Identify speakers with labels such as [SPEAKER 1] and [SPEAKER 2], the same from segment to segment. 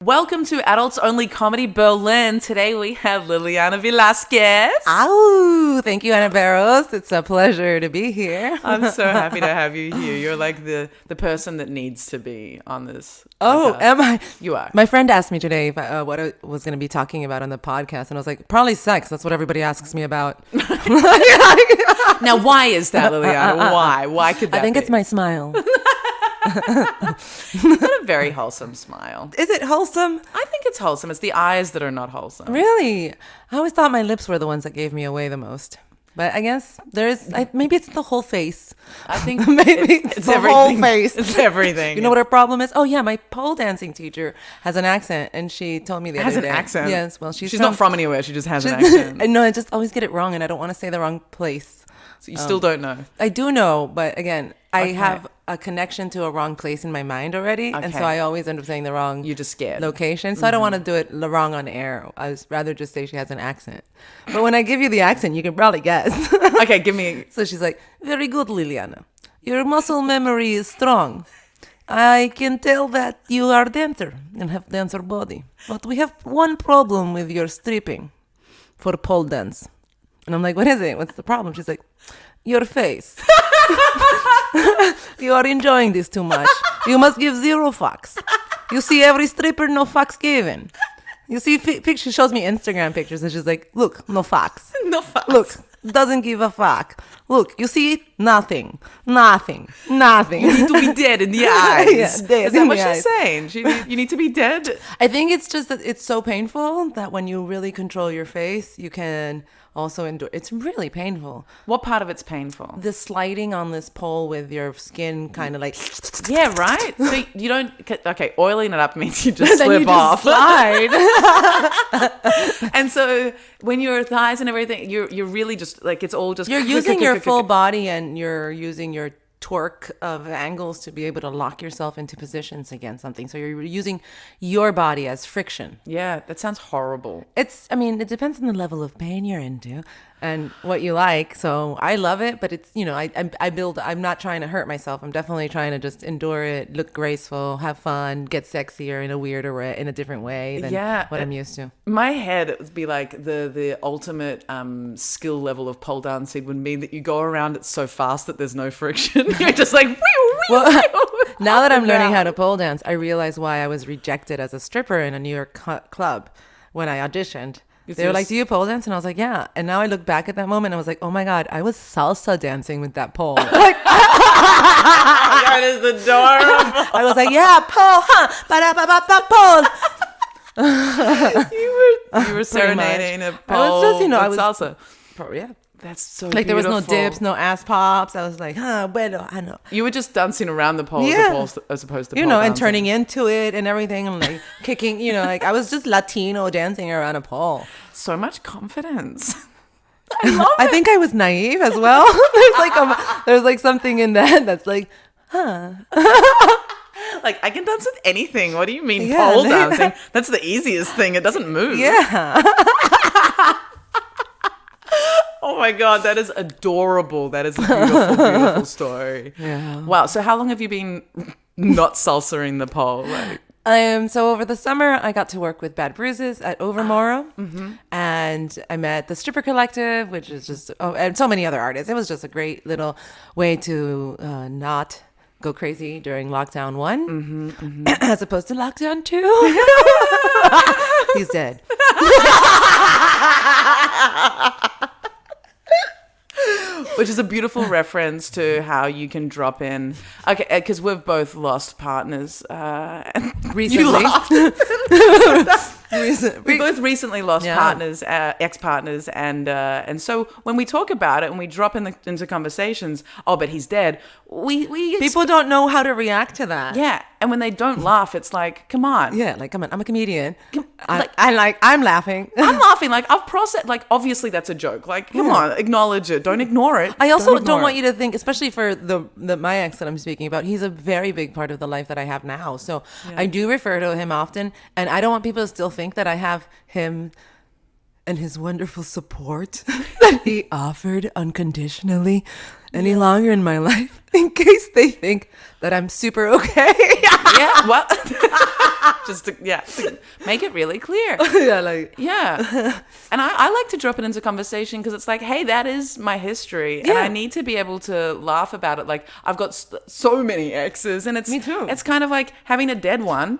[SPEAKER 1] Welcome to Adults Only Comedy Berlin. Today we have Liliana Velasquez.
[SPEAKER 2] Ow! Thank you, Anna Barros. It's a pleasure to be here.
[SPEAKER 1] I'm so happy to have you here. You're like the person that needs to be on this.
[SPEAKER 2] Oh,
[SPEAKER 1] podcast.
[SPEAKER 2] am I?
[SPEAKER 1] You are.
[SPEAKER 2] My friend asked me today if what I was going to be talking about on the podcast, and I was like, probably sex. That's what everybody asks me about.
[SPEAKER 1] Now, why is that, Liliana? Why? Why could that
[SPEAKER 2] I think
[SPEAKER 1] be?
[SPEAKER 2] it's my smile.
[SPEAKER 1] You've got a very wholesome smile.
[SPEAKER 2] Is it wholesome?
[SPEAKER 1] I think it's wholesome. It's the eyes that are not wholesome.
[SPEAKER 2] Really? I always thought my lips were the ones that gave me away the most. But I guess maybe it's the whole face.
[SPEAKER 1] I think
[SPEAKER 2] maybe it's the whole face.
[SPEAKER 1] It's everything.
[SPEAKER 2] You know what our problem is? Oh yeah, my pole dancing teacher has an accent, and she told me the other day.
[SPEAKER 1] Has an accent?
[SPEAKER 2] Yes. Well, she's
[SPEAKER 1] not from anywhere. She just has an accent.
[SPEAKER 2] No, I just always get it wrong, and I don't want to say the wrong place.
[SPEAKER 1] So you still don't know?
[SPEAKER 2] I do know, but again, I
[SPEAKER 1] Okay.
[SPEAKER 2] have a connection to a wrong place in my mind already, and so
[SPEAKER 1] Okay.
[SPEAKER 2] I always end up saying the wrong.
[SPEAKER 1] You're just scared.
[SPEAKER 2] Location, so I don't want to do it wrong on air. I was rather just say she has an accent. But when I give you the accent, you can probably guess.
[SPEAKER 1] Okay, give me.
[SPEAKER 2] So she's like, "Very good, Liliana. Your muscle memory is strong. I can tell that you are a dancer and have dancer body. But we have one problem with your stripping for pole dance." And I'm like, "What is it? What's the problem?" She's like, "Your face. You are enjoying this too much. You must give 0 fucks. You see every stripper, no fucks given. You see, she shows me Instagram pictures, and she's like, look, no fucks.
[SPEAKER 1] No fucks.
[SPEAKER 2] Look, doesn't give a fuck. Look, you see it? Nothing. Nothing. Nothing."
[SPEAKER 1] You need to be dead in the eyes.
[SPEAKER 2] Yeah, dead
[SPEAKER 1] Is that
[SPEAKER 2] in
[SPEAKER 1] what
[SPEAKER 2] the
[SPEAKER 1] she's
[SPEAKER 2] eyes.
[SPEAKER 1] saying? You need to be dead?
[SPEAKER 2] I think it's just that it's so painful that when you really control your face, you can also endure. It's really painful.
[SPEAKER 1] What part of it's painful?
[SPEAKER 2] The sliding on this pole with your skin kind of like...
[SPEAKER 1] Yeah, right? So you don't... Okay, oiling it up means you just
[SPEAKER 2] then
[SPEAKER 1] slip
[SPEAKER 2] you just
[SPEAKER 1] off.
[SPEAKER 2] slide.
[SPEAKER 1] And so when your thighs and everything, you're really just... Like, it's all just...
[SPEAKER 2] You're using your full body, and you're using your torque of angles to be able to lock yourself into positions against something. So you're using your body as friction.
[SPEAKER 1] Yeah, that sounds horrible.
[SPEAKER 2] I mean, it depends on the level of pain you're into and what you like. So I love it, but it's, I'm not trying to hurt myself. I'm definitely trying to just endure it, look graceful, have fun, get sexier in a weirder way, in a different way than what I'm used to.
[SPEAKER 1] My head, it would be like the ultimate skill level of pole dancing would mean that you go around it so fast that there's no friction. You're just like...
[SPEAKER 2] Well, now that I'm learning how to pole dance, I realize why I was rejected as a stripper in a New York club when I auditioned. They were like, "Do you pole dance?" And I was like, "Yeah." And now I look back at that moment and I was like, "Oh my God, I was salsa dancing with that pole." Like,
[SPEAKER 1] That is adorable.
[SPEAKER 2] I was like, "Yeah, pole, huh? Ba-da-ba-ba-ba, pole."
[SPEAKER 1] You were serenading a pole.
[SPEAKER 2] I was just,
[SPEAKER 1] with
[SPEAKER 2] I was
[SPEAKER 1] salsa.
[SPEAKER 2] Yeah.
[SPEAKER 1] That's so
[SPEAKER 2] Like there was no
[SPEAKER 1] beautiful.
[SPEAKER 2] dips, no ass pops. I was like, bueno, I know.
[SPEAKER 1] You were just dancing around the pole as opposed to pole
[SPEAKER 2] and
[SPEAKER 1] dancing.
[SPEAKER 2] turning into it and everything and like kicking, like I was just Latino dancing around a pole.
[SPEAKER 1] So much confidence. I love
[SPEAKER 2] I think I was naive as well. there's like something in that that's like,
[SPEAKER 1] Like, I can dance with anything. What do you mean
[SPEAKER 2] Yeah,
[SPEAKER 1] pole dancing? That's the easiest thing. It doesn't move.
[SPEAKER 2] yeah.
[SPEAKER 1] Oh my God, that is adorable. That is a beautiful, beautiful story.
[SPEAKER 2] Yeah.
[SPEAKER 1] Wow. So how long have you been not salsaing the pole? Like,
[SPEAKER 2] So over the summer, I got to work with Bad Bruises at Overmorrow, and I met the Stripper Collective, which is just, and so many other artists. It was just a great little way to not go crazy during lockdown 1, as opposed to lockdown 2. He's dead.
[SPEAKER 1] which is a beautiful reference to how you can drop in. Okay, because we've both lost partners.
[SPEAKER 2] Recently.
[SPEAKER 1] You laughed. We both recently lost partners, ex-partners, and so when we talk about it and we drop into conversations, oh, but he's dead.
[SPEAKER 2] People don't know how to react to that.
[SPEAKER 1] Yeah, and when they don't laugh, it's like, come on.
[SPEAKER 2] Yeah, like, come on, I'm a comedian.
[SPEAKER 1] Like,
[SPEAKER 2] I'm laughing.
[SPEAKER 1] I'm laughing. Like, I've processed. Like, obviously that's a joke. Like, come on, acknowledge it. Don't ignore it.
[SPEAKER 2] I also don't
[SPEAKER 1] ignore
[SPEAKER 2] want
[SPEAKER 1] it.
[SPEAKER 2] you to think, especially for my ex that I'm speaking about, he's a very big part of the life that I have now. So I do refer to him often, and I don't want people to still think that I have him and his wonderful support that he offered unconditionally any longer in my life, in case they think that I'm super okay.
[SPEAKER 1] Yeah, well. Just to make it really clear.
[SPEAKER 2] Yeah, like
[SPEAKER 1] Yeah. And I like to drop it into conversation because it's like, hey, that is my history. And
[SPEAKER 2] Yeah.
[SPEAKER 1] I need to be able to laugh about it. Like, I've got so many exes. And it's
[SPEAKER 2] Me too.
[SPEAKER 1] It's kind of like having a dead one.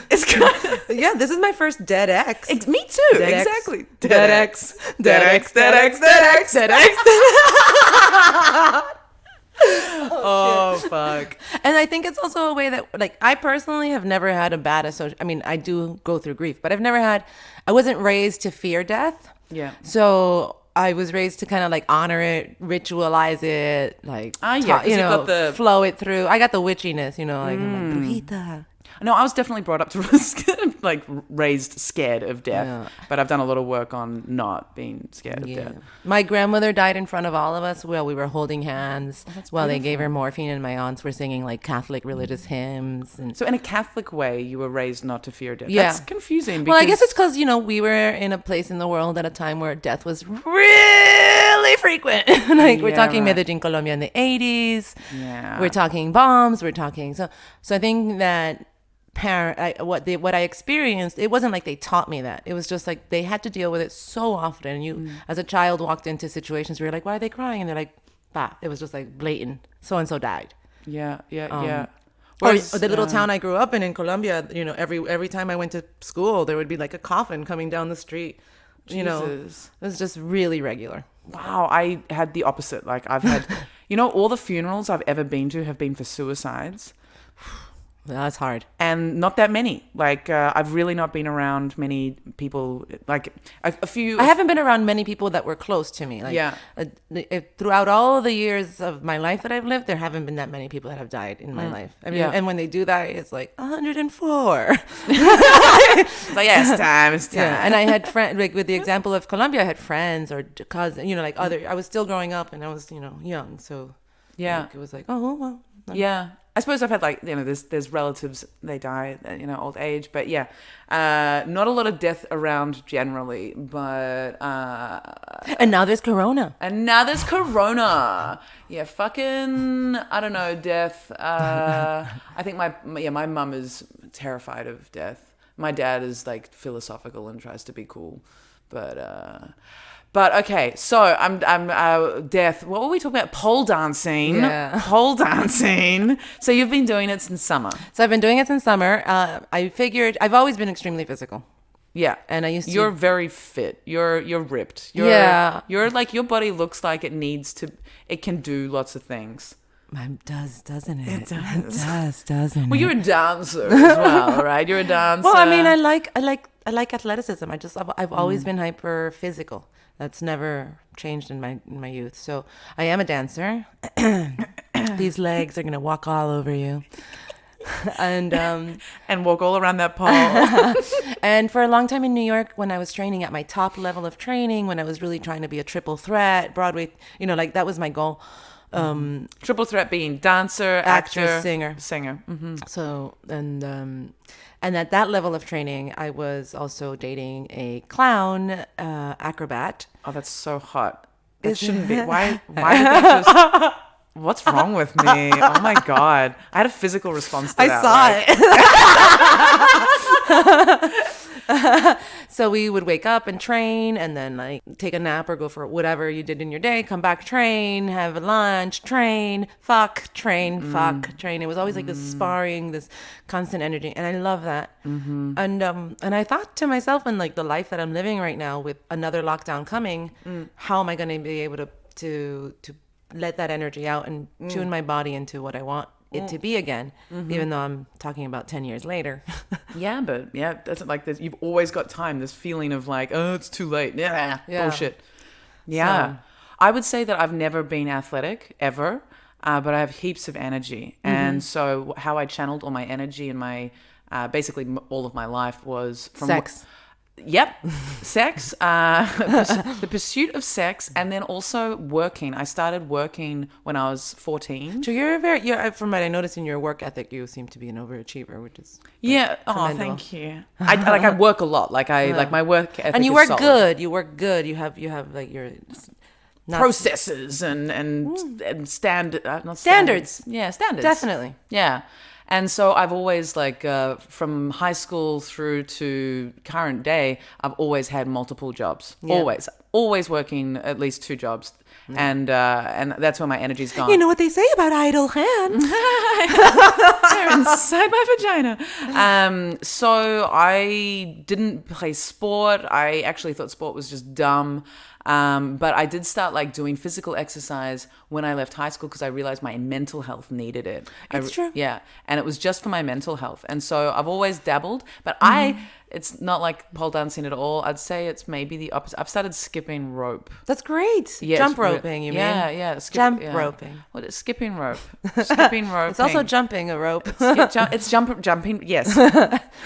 [SPEAKER 1] It's kind of,
[SPEAKER 2] yeah, this is my first dead ex.
[SPEAKER 1] me too.
[SPEAKER 2] Dead ex.
[SPEAKER 1] Exactly.
[SPEAKER 2] Dead ex.
[SPEAKER 1] Dead ex. Dead ex. Dead ex.
[SPEAKER 2] Dead ex.
[SPEAKER 1] Oh, fuck.
[SPEAKER 2] And I think it's also a way that, like, I personally have never had a bad association. I mean, I do go through grief, but I wasn't raised to fear death.
[SPEAKER 1] Yeah.
[SPEAKER 2] So I was raised to kind of like honor it, ritualize it, like,
[SPEAKER 1] 'cause you've got the-
[SPEAKER 2] flow it through. I got the witchiness, like, I'm like, brujita.
[SPEAKER 1] No, I was definitely brought up to like raised scared of death,
[SPEAKER 2] Yeah.
[SPEAKER 1] but I've done a lot of work on not being scared of death.
[SPEAKER 2] My grandmother died in front of all of us while we were holding hands while they gave her morphine, and my aunts were singing like Catholic religious hymns. And
[SPEAKER 1] So in a Catholic way, you were raised not to fear death.
[SPEAKER 2] Yeah.
[SPEAKER 1] That's confusing. Because,
[SPEAKER 2] well, I guess it's because we were in a place in the world at a time where death was really frequent. Like, we're
[SPEAKER 1] Yeah,
[SPEAKER 2] talking
[SPEAKER 1] right.
[SPEAKER 2] Medellin, Colombia in the 80s.
[SPEAKER 1] Yeah.
[SPEAKER 2] We're talking bombs. We're talking so I think that what I experienced, it wasn't like they taught me that. It was just like they had to deal with it so often. You as a child walked into situations where you're like, why are they crying? And they're like, bah. It was just like blatant. So and so died.
[SPEAKER 1] Yeah.
[SPEAKER 2] Or
[SPEAKER 1] Whereas,
[SPEAKER 2] the little town I grew up in Colombia, every time I went to school, there would be like a coffin coming down the street.
[SPEAKER 1] Jesus.
[SPEAKER 2] It was just really regular.
[SPEAKER 1] Wow, I had the opposite. Like, I've had, all the funerals I've ever been to have been for suicides.
[SPEAKER 2] That's hard.
[SPEAKER 1] And not that many. Like, I've really not been around many people. Like, a few.
[SPEAKER 2] I haven't been around many people that were close to me. Like,
[SPEAKER 1] Yeah.
[SPEAKER 2] Throughout all of the years of my life that I've lived, there haven't been that many people that have died in my life. I mean,
[SPEAKER 1] Yeah.
[SPEAKER 2] and when they do die, it's like 104.
[SPEAKER 1] It's like, yeah, it's time.
[SPEAKER 2] Yeah, and I had friends, like with the example of Colombia, I had friends or cousins, like I was still growing up and I was, young. So
[SPEAKER 1] Yeah.
[SPEAKER 2] like, it was like, oh, well.
[SPEAKER 1] Yeah. I suppose I've had like, there's relatives, they die at, old age, but yeah, not a lot of death around generally, but,
[SPEAKER 2] And now there's Corona.
[SPEAKER 1] and now there's Corona. Yeah. Fucking, I don't know, death. I think my mum is terrified of death. My dad is like philosophical and tries to be cool, but okay, so I'm death. What were we talking about? Pole dancing.
[SPEAKER 2] Yeah.
[SPEAKER 1] Pole dancing. So you've been doing it since summer.
[SPEAKER 2] So I've been doing it since summer. I figured I've always been extremely physical.
[SPEAKER 1] Yeah.
[SPEAKER 2] And I used to.
[SPEAKER 1] You're very fit. You're ripped. You're like, your body looks like it can do lots of things.
[SPEAKER 2] It does, doesn't it?
[SPEAKER 1] It does.
[SPEAKER 2] It does, doesn't
[SPEAKER 1] Well,
[SPEAKER 2] it?
[SPEAKER 1] you're a dancer as well, right? You're a dancer.
[SPEAKER 2] Well, I mean, I like athleticism. I've always been hyper physical. That's never changed in my youth. So I am a dancer. These legs are gonna walk all over you. And
[SPEAKER 1] walk all around that pole.
[SPEAKER 2] and for a long time in New York, when I was training at my top level of training, when I was really trying to be a triple threat, Broadway, like that was my goal.
[SPEAKER 1] Triple threat being dancer,
[SPEAKER 2] Actress,
[SPEAKER 1] actor,
[SPEAKER 2] singer.
[SPEAKER 1] Mm-hmm.
[SPEAKER 2] So and at that level of training, I was also dating a clown acrobat.
[SPEAKER 1] Oh, that's so hot. That shouldn't be. Why did that just... What's wrong with me? Oh my God. I had a physical response to that.
[SPEAKER 2] I saw it. So we would wake up and train and then like take a nap or go for whatever you did in your day, come back, train, have a lunch, train, fuck, train, fuck, train. It was always like this sparring, this constant energy. And I love that. Mm-hmm. And I thought to myself, in like the life that I'm living right now with another lockdown coming, how am I going to be able to let that energy out and tune my body into what I want it to be again, even though I'm talking about 10 years later.
[SPEAKER 1] Yeah, but yeah, that's like this. You've always got time. This feeling of like, oh, it's too late. Yeah. Bullshit. Yeah.
[SPEAKER 2] So-
[SPEAKER 1] I would say that I've never been athletic ever, but I have heaps of energy. And so how I channeled all my energy and my, basically all of my life was from
[SPEAKER 2] Sex.
[SPEAKER 1] Yep. Sex, the pursuit of sex, and then also working. I started working when I was 14.
[SPEAKER 2] So from what I noticed in your work ethic, you seem to be an overachiever, which is
[SPEAKER 1] Yeah. Oh,
[SPEAKER 2] commendable.
[SPEAKER 1] thank you. I work a lot. Like like my work ethic.
[SPEAKER 2] And you
[SPEAKER 1] is
[SPEAKER 2] work
[SPEAKER 1] solid.
[SPEAKER 2] good. You work good. You have like your
[SPEAKER 1] Processes and standard, not
[SPEAKER 2] Standards.
[SPEAKER 1] Yeah, standards.
[SPEAKER 2] Definitely.
[SPEAKER 1] Yeah. And so I've always from high school through to current day, I've always had multiple jobs.
[SPEAKER 2] Yeah.
[SPEAKER 1] Always working at least 2 jobs. And that's where my energy's gone.
[SPEAKER 2] You know what they say about idle hands.
[SPEAKER 1] They're inside my vagina. So I didn't play sport. I actually thought sport was just dumb. But I did start doing physical exercise when I left high school because I realized my mental health needed it.
[SPEAKER 2] It's true.
[SPEAKER 1] Yeah. And it was just for my mental health. And so I've always dabbled, but it's not like pole dancing at all. I'd say it's maybe the opposite. I've started skipping rope.
[SPEAKER 2] That's great.
[SPEAKER 1] Yeah,
[SPEAKER 2] Jump roping, you mean?
[SPEAKER 1] Yeah.
[SPEAKER 2] Jump roping.
[SPEAKER 1] What is skipping rope? Skipping rope.
[SPEAKER 2] It's also jumping a rope.
[SPEAKER 1] It's jumping. Yes.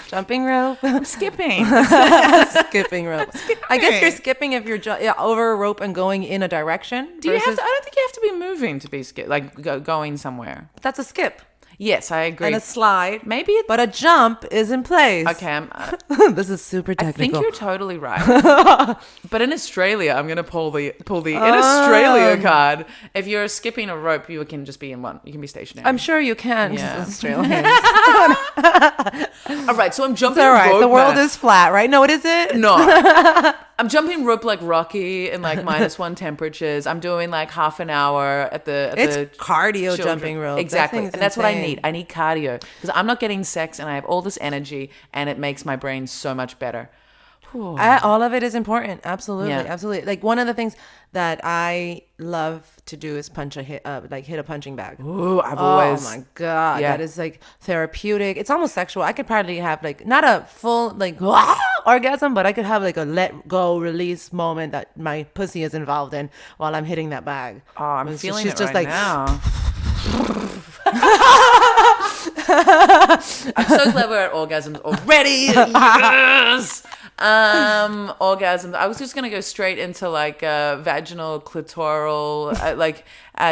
[SPEAKER 2] Jumping rope.
[SPEAKER 1] I'm skipping.
[SPEAKER 2] Skipping rope. I guess you're skipping if you're over a rope and going in a direction.
[SPEAKER 1] Do you have to? I don't think you have to be moving to be going somewhere.
[SPEAKER 2] That's a skip.
[SPEAKER 1] Yes, I agree.
[SPEAKER 2] And a slide.
[SPEAKER 1] Maybe it's...
[SPEAKER 2] But a jump is in place.
[SPEAKER 1] Okay,
[SPEAKER 2] this is super
[SPEAKER 1] I think
[SPEAKER 2] technical.
[SPEAKER 1] you're totally right. But in Australia, I'm going to pull the in Australia card. If you're skipping a rope, you can just be in one. You can be stationary.
[SPEAKER 2] I'm sure you can.
[SPEAKER 1] Yeah.
[SPEAKER 2] Australians.
[SPEAKER 1] All right, so I'm jumping
[SPEAKER 2] It's all right.
[SPEAKER 1] rope.
[SPEAKER 2] The world
[SPEAKER 1] now.
[SPEAKER 2] is flat, right? No, what is it?
[SPEAKER 1] No. I'm jumping rope like Rocky in -1 temperatures. I'm doing half an hour at the
[SPEAKER 2] It's cardio
[SPEAKER 1] children.
[SPEAKER 2] jumping rope.
[SPEAKER 1] Exactly.
[SPEAKER 2] That
[SPEAKER 1] And that's what I
[SPEAKER 2] insane.
[SPEAKER 1] need. I need cardio because I'm not getting sex and I have all this energy and it makes my brain so much better.
[SPEAKER 2] All of it is important. Absolutely.
[SPEAKER 1] Yeah.
[SPEAKER 2] Absolutely. One of the things that I love to do is hit a punching bag.
[SPEAKER 1] Ooh, I've always...
[SPEAKER 2] Oh my God.
[SPEAKER 1] Yeah.
[SPEAKER 2] That is therapeutic. It's almost sexual. I could probably have not a full orgasm, but I could have a let go release moment that my pussy is involved in while I'm hitting that bag.
[SPEAKER 1] Oh, I'm feeling
[SPEAKER 2] she's
[SPEAKER 1] it
[SPEAKER 2] just
[SPEAKER 1] right now. I'm so glad we're at orgasms already. Yes. Orgasms. I was just gonna go straight into vaginal, clitoral.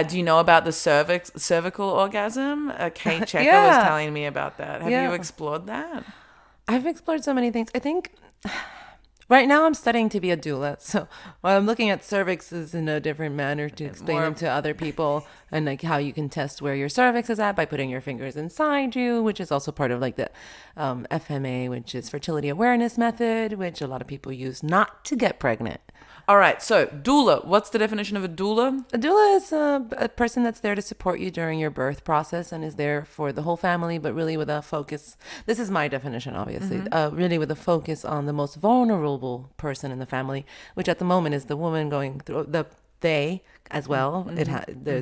[SPEAKER 1] Do you know about the cervical orgasm? Kate Checker was telling me about that. Have you explored that?
[SPEAKER 2] I've explored so many things. I think right now I'm studying to be a doula. So while I'm looking at cervixes in a different manner to explain them to other people and how you can test where your cervix is at by putting your fingers inside you, which is also part of the FMA, which is fertility awareness method, which a lot of people use not to get pregnant.
[SPEAKER 1] All right, so doula. What's the definition of a doula?
[SPEAKER 2] A doula is a person that's there to support you during your birth process and is there for the whole family, but really with a focus. This is my definition, obviously. Really with a focus on the most vulnerable person in the family, which at the moment is the woman going through they as well.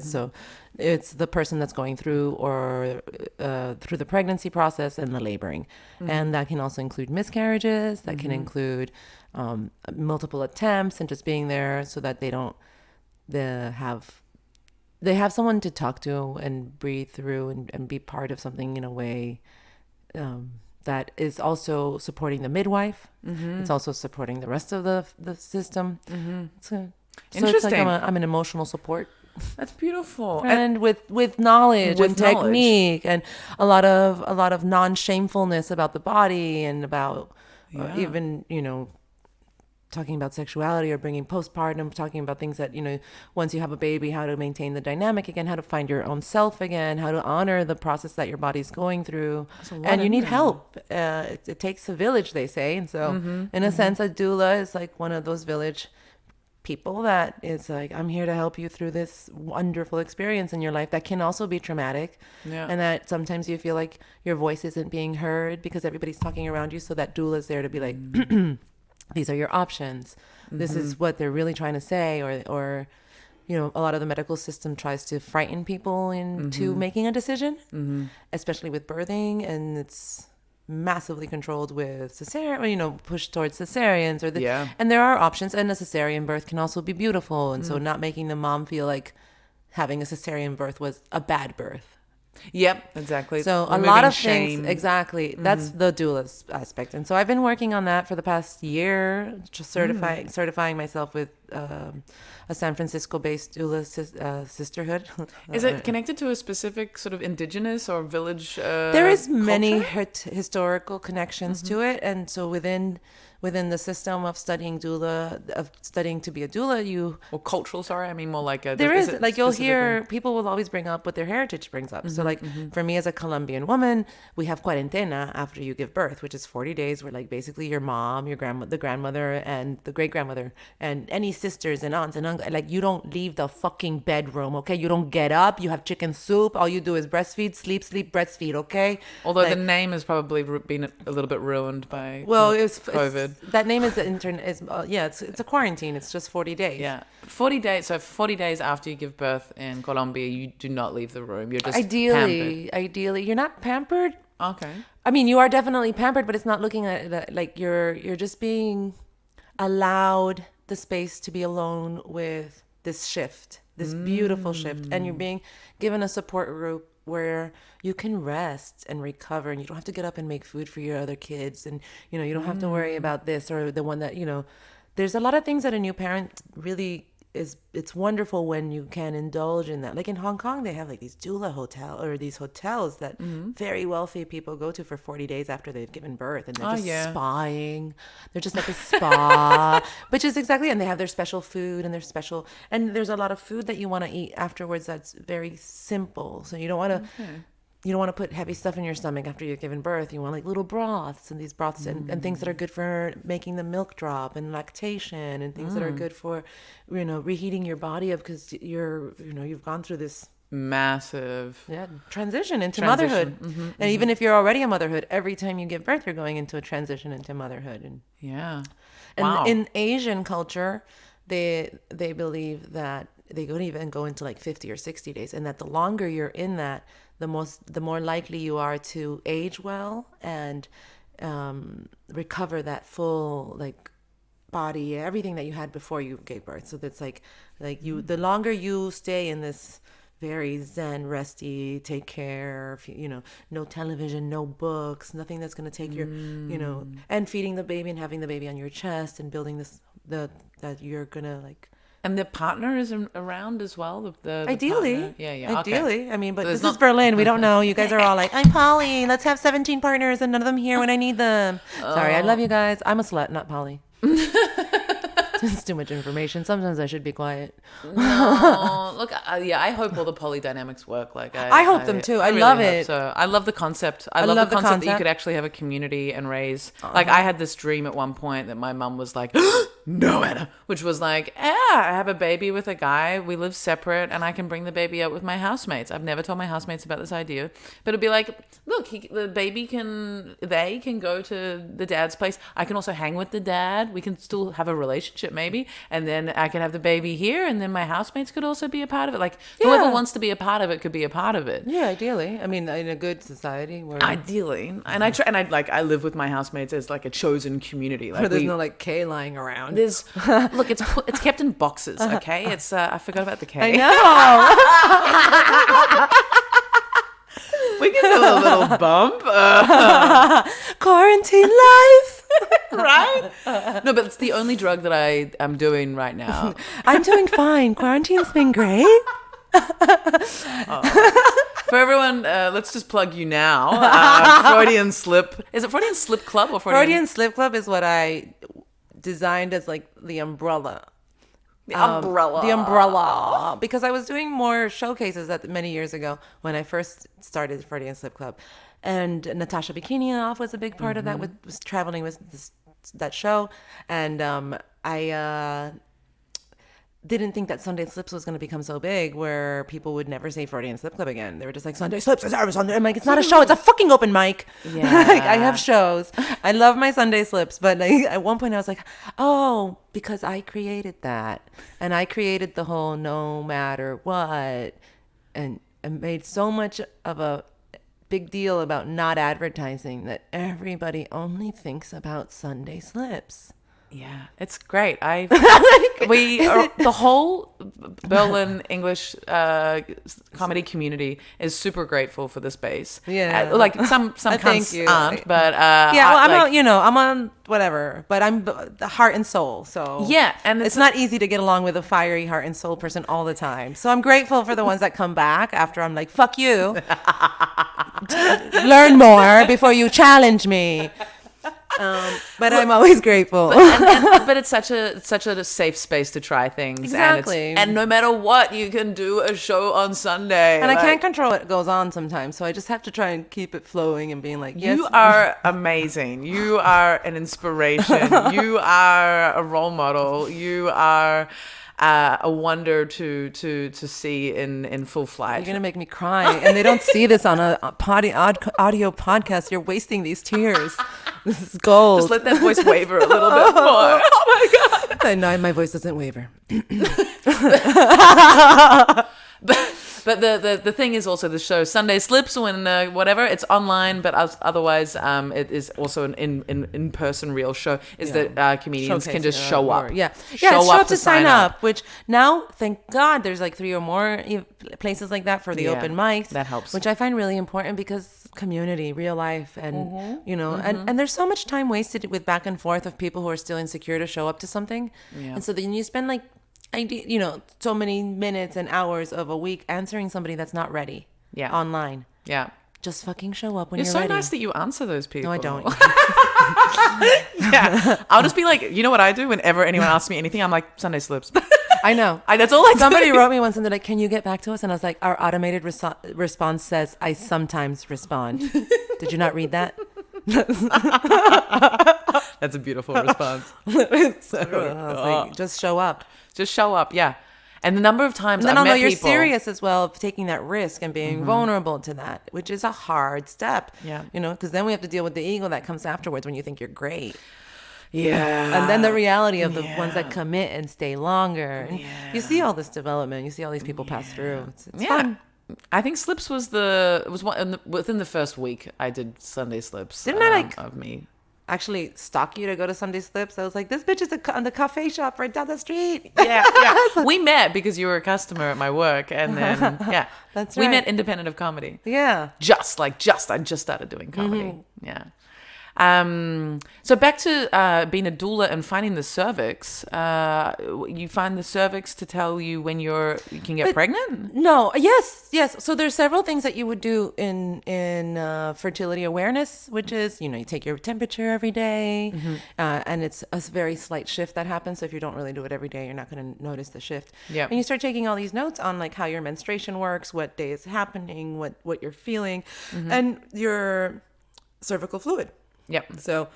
[SPEAKER 2] So it's the person that's going through or through the pregnancy process and the laboring, and that can also include miscarriages. That can include multiple attempts and just being there so that they have someone to talk to and breathe through and be part of something in a way that is also supporting the midwife. It's also supporting the rest of the system. So it's I'm an emotional support.
[SPEAKER 1] That's beautiful.
[SPEAKER 2] And with knowledge
[SPEAKER 1] With
[SPEAKER 2] and
[SPEAKER 1] knowledge.
[SPEAKER 2] technique and a lot of non-shamefulness about the body and about even talking about sexuality or bringing postpartum, talking about things that once you have a baby, how to maintain the dynamic again, how to find your own self again, how to honor the process that your body's going through, and you need help. It takes a village, they say, and so in a sense, a doula is one of those village people that is I'm here to help you through this wonderful experience in your life that can also be traumatic, and that sometimes you feel like your voice isn't being heard because everybody's talking around you. So that doula is there to be like, these are your options. This is what they're really trying to say, or a lot of the medical system tries to frighten people into making a decision, especially with birthing, and it's massively controlled with cesarean, pushed towards cesareans and there are options, and a cesarean birth can also be beautiful, and so not making the mom feel like having a cesarean birth was a bad birth.
[SPEAKER 1] Yep, exactly.
[SPEAKER 2] So
[SPEAKER 1] Removing
[SPEAKER 2] a lot of
[SPEAKER 1] shame.
[SPEAKER 2] things, exactly. That's the doula's aspect, and so I've been working on that for the past year, just certifying myself with a San Francisco-based doula sisterhood.
[SPEAKER 1] Is it connected to a specific sort of indigenous or village
[SPEAKER 2] There is many
[SPEAKER 1] culture?
[SPEAKER 2] historical connections to it, and so within the system of studying to be a doula,
[SPEAKER 1] Or cultural, sorry. I mean more like a...
[SPEAKER 2] there is
[SPEAKER 1] it
[SPEAKER 2] like you'll
[SPEAKER 1] specifically-
[SPEAKER 2] hear people will always bring up what their heritage brings up. So like for me as a Colombian woman, we have cuarentena after you give birth, which is 40 days where like basically your mom, your the grandmother and the great grandmother and any sisters and aunts and uncles, like you don't leave the fucking bedroom, okay? You don't get up, you have chicken soup, all you do is breastfeed, sleep, breastfeed, okay?
[SPEAKER 1] Although
[SPEAKER 2] Like,
[SPEAKER 1] the name has probably been a little bit ruined by
[SPEAKER 2] it's
[SPEAKER 1] COVID.
[SPEAKER 2] that name is it's a quarantine. It's just 40 days.
[SPEAKER 1] Yeah. 40 days. So 40 days after you give birth in Colombia, you do not leave the room. You're just
[SPEAKER 2] Ideally, you're not pampered.
[SPEAKER 1] pampered. Okay.
[SPEAKER 2] I mean, you are definitely pampered, but it's not looking at it like you're just being allowed the space to be alone with this shift, this beautiful shift, and you're being given a support group where you can rest and recover, and you don't have to get up and make food for your other kids, and you don't have to worry about this or the one that there's a lot of things that a new parent really is. It's wonderful when you can indulge in that. Like in Hong Kong, they have like these doula these hotels that very wealthy people go to for 40 days after they've given birth, and they're just spying. They're just like a spa, which is exactly, and they have their special food and there's a lot of food that you want to eat afterwards that's very simple. So you don't want to. You don't want to put heavy stuff in your stomach after you've given birth. You want like little broths, and these broths and things that are good for making the milk drop and lactation, and things that are good for, reheating your body up because you've gone through this
[SPEAKER 1] Massive
[SPEAKER 2] transition into motherhood. And even if you're already a motherhood, every time you give birth, you're going into a transition into motherhood. And
[SPEAKER 1] Wow.
[SPEAKER 2] in Asian culture, they believe that they don't even go into like 50 or 60 days, and that the longer you're in that, the more likely you are to age well and recover that full like body, everything that you had before you gave birth. So that's like the longer you stay in this very zen, resty, take care, no television, no books, nothing that's going to take your, and feeding the baby and having the baby on your chest and building that you're going to like.
[SPEAKER 1] And the partner is around as well. The
[SPEAKER 2] Ideally,
[SPEAKER 1] partner. Yeah.
[SPEAKER 2] Ideally,
[SPEAKER 1] Okay.
[SPEAKER 2] I mean, but
[SPEAKER 1] So
[SPEAKER 2] this
[SPEAKER 1] there's
[SPEAKER 2] is Berlin. We don't know. You guys are all like, "I'm Polly. Let's have 17 partners, and none of them here when I need them." Sorry, I love you guys. I'm a slut, not Polly. It's too much information. Sometimes I should be quiet.
[SPEAKER 1] No, look, I hope all the poly dynamics work. Like
[SPEAKER 2] I hope them too. I
[SPEAKER 1] really
[SPEAKER 2] love
[SPEAKER 1] hope
[SPEAKER 2] it.
[SPEAKER 1] So I love the concept. I love the concept that you could actually have a community and raise. Like I had this dream at one point that my mum was like, "No, Anna," which was like, I have a baby with a guy. We live separate, and I can bring the baby out with my housemates. I've never told my housemates about this idea, but it'd be like, look, the baby can go to the dad's place. I can also hang with the dad. We can still have a relationship maybe, and then I can have the baby here, and then my housemates could also be a part of it. Like whoever wants to be a part of it could be a part of it.
[SPEAKER 2] Yeah, ideally. I mean, in a good society where
[SPEAKER 1] Ideally, and I live with my housemates as like a chosen community. Like
[SPEAKER 2] where there's no like K lying around.
[SPEAKER 1] there's look, it's kept in boxes. Okay, it's I forgot about the K.
[SPEAKER 2] I know.
[SPEAKER 1] We can do a little bump,
[SPEAKER 2] Quarantine life.
[SPEAKER 1] right? No, but it's the only drug that I am doing right now.
[SPEAKER 2] I'm doing fine. Quarantine's been great.
[SPEAKER 1] For everyone, let's just plug you now. Freudian Slip. Is it Freudian Slip Club or
[SPEAKER 2] Freudian Slip Club is what I designed as like the umbrella.
[SPEAKER 1] The umbrella.
[SPEAKER 2] The umbrella. Because I was doing more showcases many years ago when I first started Freudian Slip Club. And Natasha Bikinioff was a big part of that, was traveling with that show. And I didn't think that Sunday Slips was going to become so big where people would never say Freudian Slip Club again. They were just like, Sunday Slips is ours. I'm like, it's not a show. It's a fucking open mic.
[SPEAKER 1] Yeah.
[SPEAKER 2] Like, I have shows. I love my Sunday Slips. But like, at one point I was like, oh, because I created that. And I created the whole no matter what. And made so much of a big deal about not advertising that everybody only thinks about Sunday Slips.
[SPEAKER 1] Yeah, it's great. The whole Berlin English comedy community is super grateful for the space.
[SPEAKER 2] Yeah.
[SPEAKER 1] Like some
[SPEAKER 2] Thank
[SPEAKER 1] cunts
[SPEAKER 2] you.
[SPEAKER 1] aren't, but
[SPEAKER 2] Yeah, well,
[SPEAKER 1] like,
[SPEAKER 2] I'm on whatever, but I'm the heart and soul. So
[SPEAKER 1] yeah, and
[SPEAKER 2] it's not easy to get along with a fiery heart and soul person all the time. So I'm grateful for the ones that come back after I'm like, fuck you. Learn more before you challenge me. But I'm always grateful.
[SPEAKER 1] but it's such a safe space to try things.
[SPEAKER 2] Exactly.
[SPEAKER 1] And no matter what, you can do a show on Sunday.
[SPEAKER 2] And I can't control what goes on sometimes, so I just have to try and keep it flowing and being like, yes.
[SPEAKER 1] You are amazing. You are an inspiration. You are a role model. You are a wonder to see in full flight.
[SPEAKER 2] You're gonna make me cry, and they don't see this on a audio podcast. You're wasting these tears. This is gold.
[SPEAKER 1] Just let that voice waver a little bit more. Oh my god!
[SPEAKER 2] I know my voice doesn't waver.
[SPEAKER 1] But the thing is also the show Sunday Slips when whatever it's online, but otherwise it is also an in person real show. Is that comedians can just show up.
[SPEAKER 2] Show up to sign up. Which now, thank God, there's like 3 or more places like that for the open mics.
[SPEAKER 1] That helps.
[SPEAKER 2] Which I find really important because community, real life, and and there's so much time wasted with back and forth of people who are still insecure to show up to something, and so then you spend like so many minutes and hours of a week answering somebody that's not ready online.
[SPEAKER 1] Yeah.
[SPEAKER 2] Just fucking show up when you're
[SPEAKER 1] so
[SPEAKER 2] ready.
[SPEAKER 1] nice that you answer those people.
[SPEAKER 2] No, I don't.
[SPEAKER 1] Yeah. I'll just be like, you know what I do whenever anyone asks me anything? I'm like, Sunday Slips.
[SPEAKER 2] I know.
[SPEAKER 1] That's all I do.
[SPEAKER 2] Somebody wrote me once and they're like, can you get back to us? And I was like, our automated response says, I sometimes respond. Did you not read that?
[SPEAKER 1] That's a beautiful response.
[SPEAKER 2] Like, just show up.
[SPEAKER 1] Just show up, yeah. And the number of times
[SPEAKER 2] and then
[SPEAKER 1] I've met
[SPEAKER 2] you're
[SPEAKER 1] people,
[SPEAKER 2] serious as well of taking that risk and being vulnerable to that, which is a hard step.
[SPEAKER 1] Yeah.
[SPEAKER 2] Because then we have to deal with the ego that comes afterwards when you think you're great.
[SPEAKER 1] Yeah.
[SPEAKER 2] And then the reality of the ones that commit and stay longer. And you see all this development. You see all these people pass through. It's fun.
[SPEAKER 1] I think Slips was within the first week I did Sunday Slips.
[SPEAKER 2] Didn't I
[SPEAKER 1] of me
[SPEAKER 2] actually stalk you to go to Sunday Slips? I was like, this bitch is on the cafe shop right down the street.
[SPEAKER 1] Yeah. We met because you were a customer at my work, and then
[SPEAKER 2] That's
[SPEAKER 1] we
[SPEAKER 2] right.
[SPEAKER 1] met independent of comedy.
[SPEAKER 2] Yeah.
[SPEAKER 1] I just started doing comedy. Yeah. So back to being a doula and finding the cervix. You find the cervix to tell you when you can get pregnant?
[SPEAKER 2] No. Yes. So there's several things that you would do in fertility awareness, which is, you take your temperature every day, and it's a very slight shift that happens. So if you don't really do it every day, you're not going to notice the shift.
[SPEAKER 1] Yeah.
[SPEAKER 2] And you start taking all these notes on like how your menstruation works, what day is happening, what you're feeling, and your cervical fluid.
[SPEAKER 1] Yep.
[SPEAKER 2] So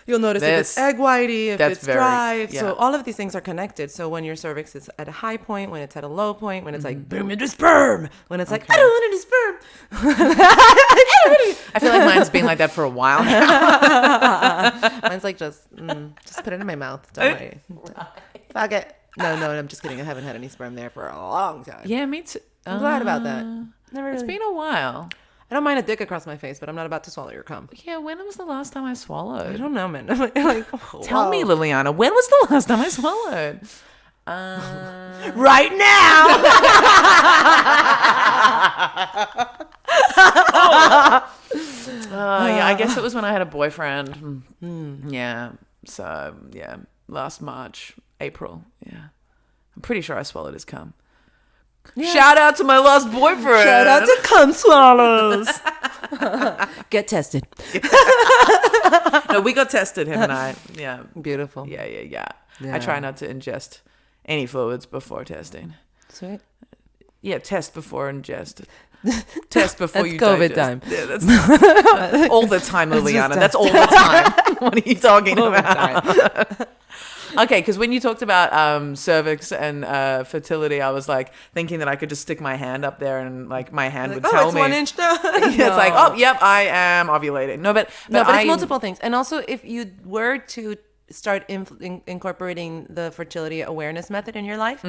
[SPEAKER 2] you'll notice if it's egg whitey, if it's dry.
[SPEAKER 1] Yeah.
[SPEAKER 2] So all of these things are connected. So when your cervix is at a high point, when it's at a low point, when it's like, boom into sperm, when it's like, I don't want any sperm.
[SPEAKER 1] I feel like mine's been like that for a while now.
[SPEAKER 2] Mine's like, just put it in my mouth. Don't worry. Fuck it. No, I'm just kidding. I haven't had any sperm there for a long time.
[SPEAKER 1] Yeah, me too.
[SPEAKER 2] I'm glad about that.
[SPEAKER 1] It's been a while.
[SPEAKER 2] I don't mind a dick across my face, but I'm not about to swallow your cum.
[SPEAKER 1] Yeah, when was the last time I swallowed?
[SPEAKER 2] I don't know, man. Like,
[SPEAKER 1] Tell me, Liliana, when was the last time I swallowed?
[SPEAKER 2] Right now.
[SPEAKER 1] Yeah, I guess it was when I had a boyfriend. Yeah. So, yeah, last March, April. Yeah. I'm pretty sure I swallowed his cum. Yeah. Shout out to my last boyfriend.
[SPEAKER 2] Shout out to cum swallows. Get tested.
[SPEAKER 1] No, we got tested, him and I. Yeah.
[SPEAKER 2] Beautiful.
[SPEAKER 1] Yeah. I try not to ingest any fluids before testing.
[SPEAKER 2] Sweet.
[SPEAKER 1] Yeah, test before ingest. Test before
[SPEAKER 2] that's
[SPEAKER 1] you
[SPEAKER 2] COVID
[SPEAKER 1] digest.
[SPEAKER 2] time.
[SPEAKER 1] Yeah, that's all the time, Liliana. That's all the time. What are you talking about? Okay, because when you talked about cervix and fertility, I was like thinking that I could just stick my hand up there and like my hand would tell
[SPEAKER 2] it's
[SPEAKER 1] me.
[SPEAKER 2] 1 inch now.
[SPEAKER 1] It's like, oh, yep, I am ovulating. No, but
[SPEAKER 2] it's multiple things. And also, if you were to start incorporating the fertility awareness method in your life,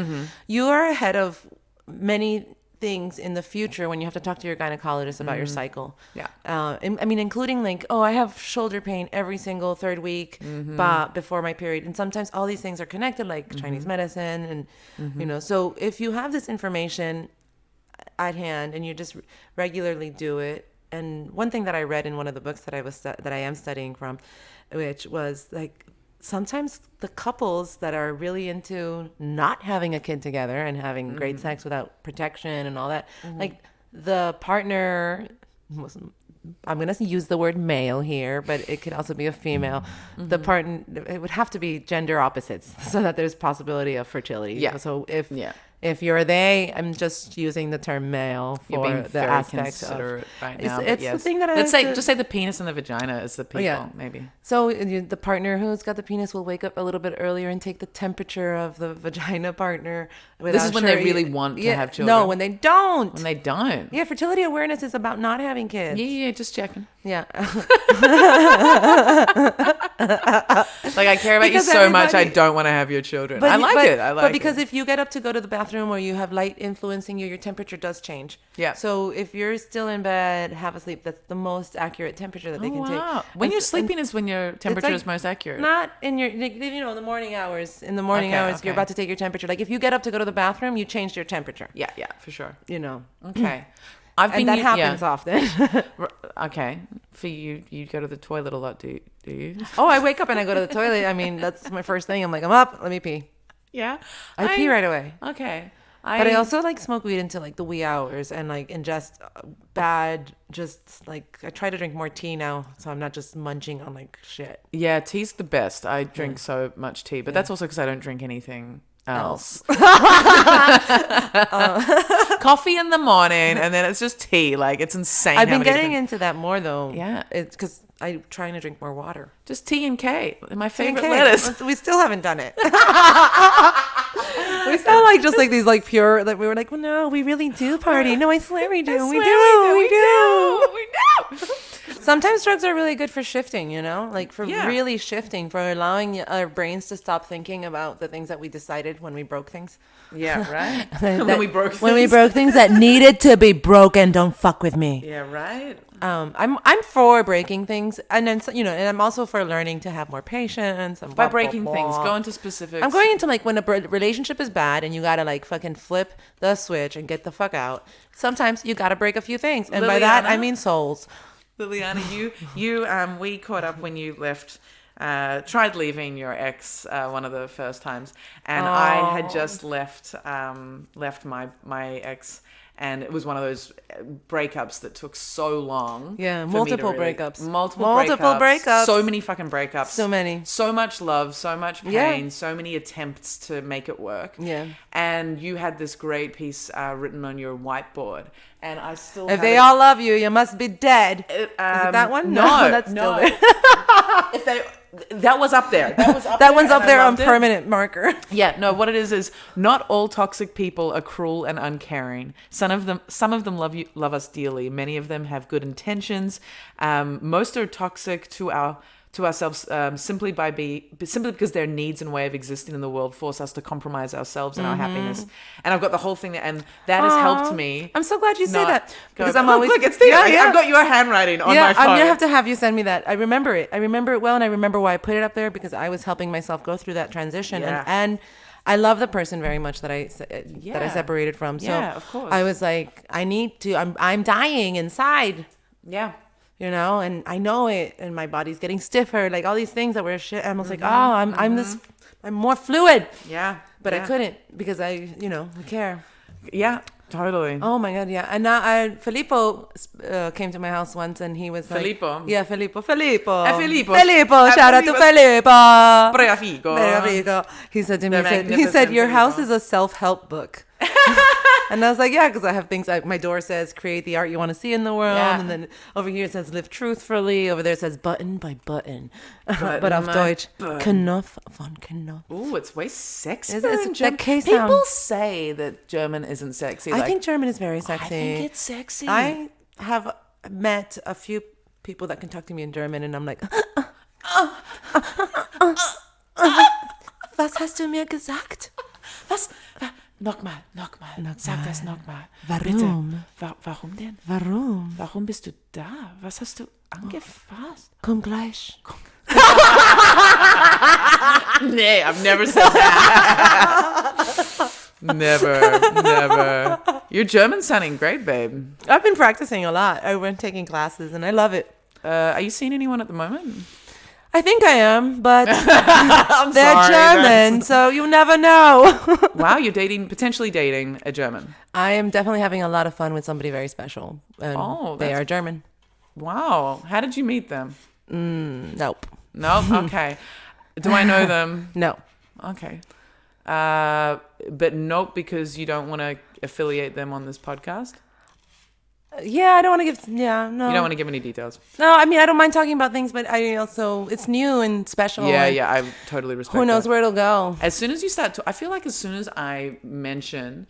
[SPEAKER 2] you are ahead of many things in the future when you have to talk to your gynecologist about your cycle.
[SPEAKER 1] Yeah.
[SPEAKER 2] I mean, including like, oh, I have shoulder pain every single third week before my period. And sometimes all these things are connected, like Chinese medicine. And, so if you have this information at hand and you just regularly do it. And one thing that I read in one of the books that I am studying from, which was like, sometimes the couples that are really into not having a kid together and having great sex without protection and all that, like the partner, I'm going to use the word male here, but it could also be a female. The partner, it would have to be gender opposites so that there's possibility of fertility.
[SPEAKER 1] Yeah.
[SPEAKER 2] So if you're they, I'm just using the term male for the aspect of
[SPEAKER 1] right now.
[SPEAKER 2] It's the thing that I
[SPEAKER 1] just say the penis and the vagina is the people, maybe.
[SPEAKER 2] So the partner who's got the penis will wake up a little bit earlier and take the temperature of the vagina partner.
[SPEAKER 1] This is when they really want to have children.
[SPEAKER 2] No, when they don't.
[SPEAKER 1] When they don't.
[SPEAKER 2] Yeah, fertility awareness is about not having kids.
[SPEAKER 1] Yeah, just checking.
[SPEAKER 2] Yeah.
[SPEAKER 1] Like, I care about you so much, I don't want to have your children. I like it.
[SPEAKER 2] But because if you get up to go to the bathroom or you have light influencing you, your temperature does change.
[SPEAKER 1] Yeah.
[SPEAKER 2] So if you're still in bed, have a sleep, that's the most accurate temperature that they can take.
[SPEAKER 1] When you're sleeping is when your temperature is most accurate.
[SPEAKER 2] Not in your, the morning hours. In the morning hours, you're about to take your temperature. Like if you get up to go to the bathroom, you changed your temperature.
[SPEAKER 1] Yeah, for sure.
[SPEAKER 2] Okay.
[SPEAKER 1] And
[SPEAKER 2] that happens often.
[SPEAKER 1] Okay. For you go to the toilet a lot, do you?
[SPEAKER 2] Oh, I wake up and I go to the toilet. I mean, that's my first thing. I'm like, I'm up, let me pee.
[SPEAKER 1] Yeah.
[SPEAKER 2] I pee right away.
[SPEAKER 1] Okay.
[SPEAKER 2] But I also like smoke weed until like the wee hours and like ingest bad, just like I try to drink more tea now. So I'm not just munching on like shit.
[SPEAKER 1] Yeah, tea's the best. I drink so much tea, but that's also because I don't drink anything else. Coffee in the morning and then it's just tea. Like it's insane.
[SPEAKER 2] I've been getting into that more though.
[SPEAKER 1] Yeah.
[SPEAKER 2] It's because I'm trying to drink more water.
[SPEAKER 1] Just T and K. My favorite lettuce.
[SPEAKER 2] We still haven't done it. We sound like just like these like pure that we were like, well, no, we really do party. No, I swear we do. We do. Sometimes drugs are really good for shifting, like for really shifting, for allowing our brains to stop thinking about the things that we decided when we broke things.
[SPEAKER 1] Yeah, right.
[SPEAKER 2] When we broke things that needed to be broken. Don't fuck with me.
[SPEAKER 1] Yeah, right.
[SPEAKER 2] I'm for breaking things, and then and I'm also for learning to have more patience. And
[SPEAKER 1] by breaking things, go into specifics.
[SPEAKER 2] I'm going into like when a relationship is bad and you gotta like fucking flip the switch and get the fuck out. Sometimes you gotta break a few things, and by that I mean souls.
[SPEAKER 1] Liliana, we caught up when you left. Tried leaving your ex one of the first times, and I had just left my ex. And it was one of those breakups that took so long.
[SPEAKER 2] Yeah, multiple breakups.
[SPEAKER 1] Multiple breakups. So many fucking breakups.
[SPEAKER 2] So many.
[SPEAKER 1] So much love, so much pain, so many attempts to make it work.
[SPEAKER 2] Yeah.
[SPEAKER 1] And you had this great piece written on your whiteboard. And I still
[SPEAKER 2] If they all love you, you must be dead. Is it that one?
[SPEAKER 1] No,
[SPEAKER 2] that's still there.
[SPEAKER 1] That was up there.
[SPEAKER 2] That one's up there on permanent marker.
[SPEAKER 1] Yeah, no, what it is not all toxic people are cruel and uncaring. Some of them love us dearly. Many of them have good intentions. Most are toxic to ourselves simply because their needs and way of existing in the world force us to compromise ourselves and our happiness. And I've got the whole thing there, and that has helped me.
[SPEAKER 2] I'm so glad you say that because I'm
[SPEAKER 1] always look, it's there. I've got your handwriting on my phone.
[SPEAKER 2] I'm gonna have to have you send me that. I remember it well, and I remember why I put it up there because I was helping myself go through that transition, and I love the person very much that I separated from. So
[SPEAKER 1] of course.
[SPEAKER 2] I was like, I need to. I'm dying inside.
[SPEAKER 1] Yeah.
[SPEAKER 2] And I know it, and my body's getting stiffer, like all these things that were shit. I was like, I'm more fluid.
[SPEAKER 1] Yeah.
[SPEAKER 2] But I couldn't because I care.
[SPEAKER 1] Yeah, totally.
[SPEAKER 2] Oh my God, yeah. And now Filippo came to my house once, and he was
[SPEAKER 1] Filippo?
[SPEAKER 2] Like, yeah, Filippo. Filippo, shout out to Filippo.
[SPEAKER 1] Prego.
[SPEAKER 2] He said to me, he said, your house is a self-help book. And I was like, yeah, because I have things like my door says, create the art you want to see in the world. Yeah. And then over here it says, live truthfully. Over there it says, button by button. But auf Deutsch, Knopf von Knopf.
[SPEAKER 1] Ooh, it's way sexier
[SPEAKER 2] in German.
[SPEAKER 1] People say that German isn't sexy.
[SPEAKER 2] I think German is very sexy.
[SPEAKER 1] I think it's sexy.
[SPEAKER 2] I have met a few people that can talk to me in German, and I'm like, was hast du mir gesagt?
[SPEAKER 1] Was? Nochmal. Sag das nochmal.
[SPEAKER 2] Warum?
[SPEAKER 1] Bitte. Warum denn?
[SPEAKER 2] Warum?
[SPEAKER 1] Warum bist du da? Was hast du angefasst?
[SPEAKER 2] Komm gleich.
[SPEAKER 1] Nee, I've never said that. Never. Your German's sounding great, babe.
[SPEAKER 2] I've been practicing a lot. I've been taking classes and I love it.
[SPEAKER 1] Are you seeing anyone at the moment?
[SPEAKER 2] I think I am, but
[SPEAKER 1] I'm
[SPEAKER 2] they're
[SPEAKER 1] sorry,
[SPEAKER 2] German, so you never know.
[SPEAKER 1] Wow, you're potentially dating a German.
[SPEAKER 2] I am definitely having a lot of fun with somebody very special. And they are German.
[SPEAKER 1] Wow. How did you meet them?
[SPEAKER 2] Nope.
[SPEAKER 1] No? Okay. Do I know them?
[SPEAKER 2] No.
[SPEAKER 1] Okay. But nope, because you don't want to affiliate them on this podcast?
[SPEAKER 2] Yeah, I don't want to give... Yeah, no.
[SPEAKER 1] You don't want to give any details?
[SPEAKER 2] No, I mean, I don't mind talking about things, but I also... It's new and special.
[SPEAKER 1] Yeah, I totally respect
[SPEAKER 2] who knows
[SPEAKER 1] that.
[SPEAKER 2] where it'll go.
[SPEAKER 1] As soon as you start to... I feel like as soon as I mention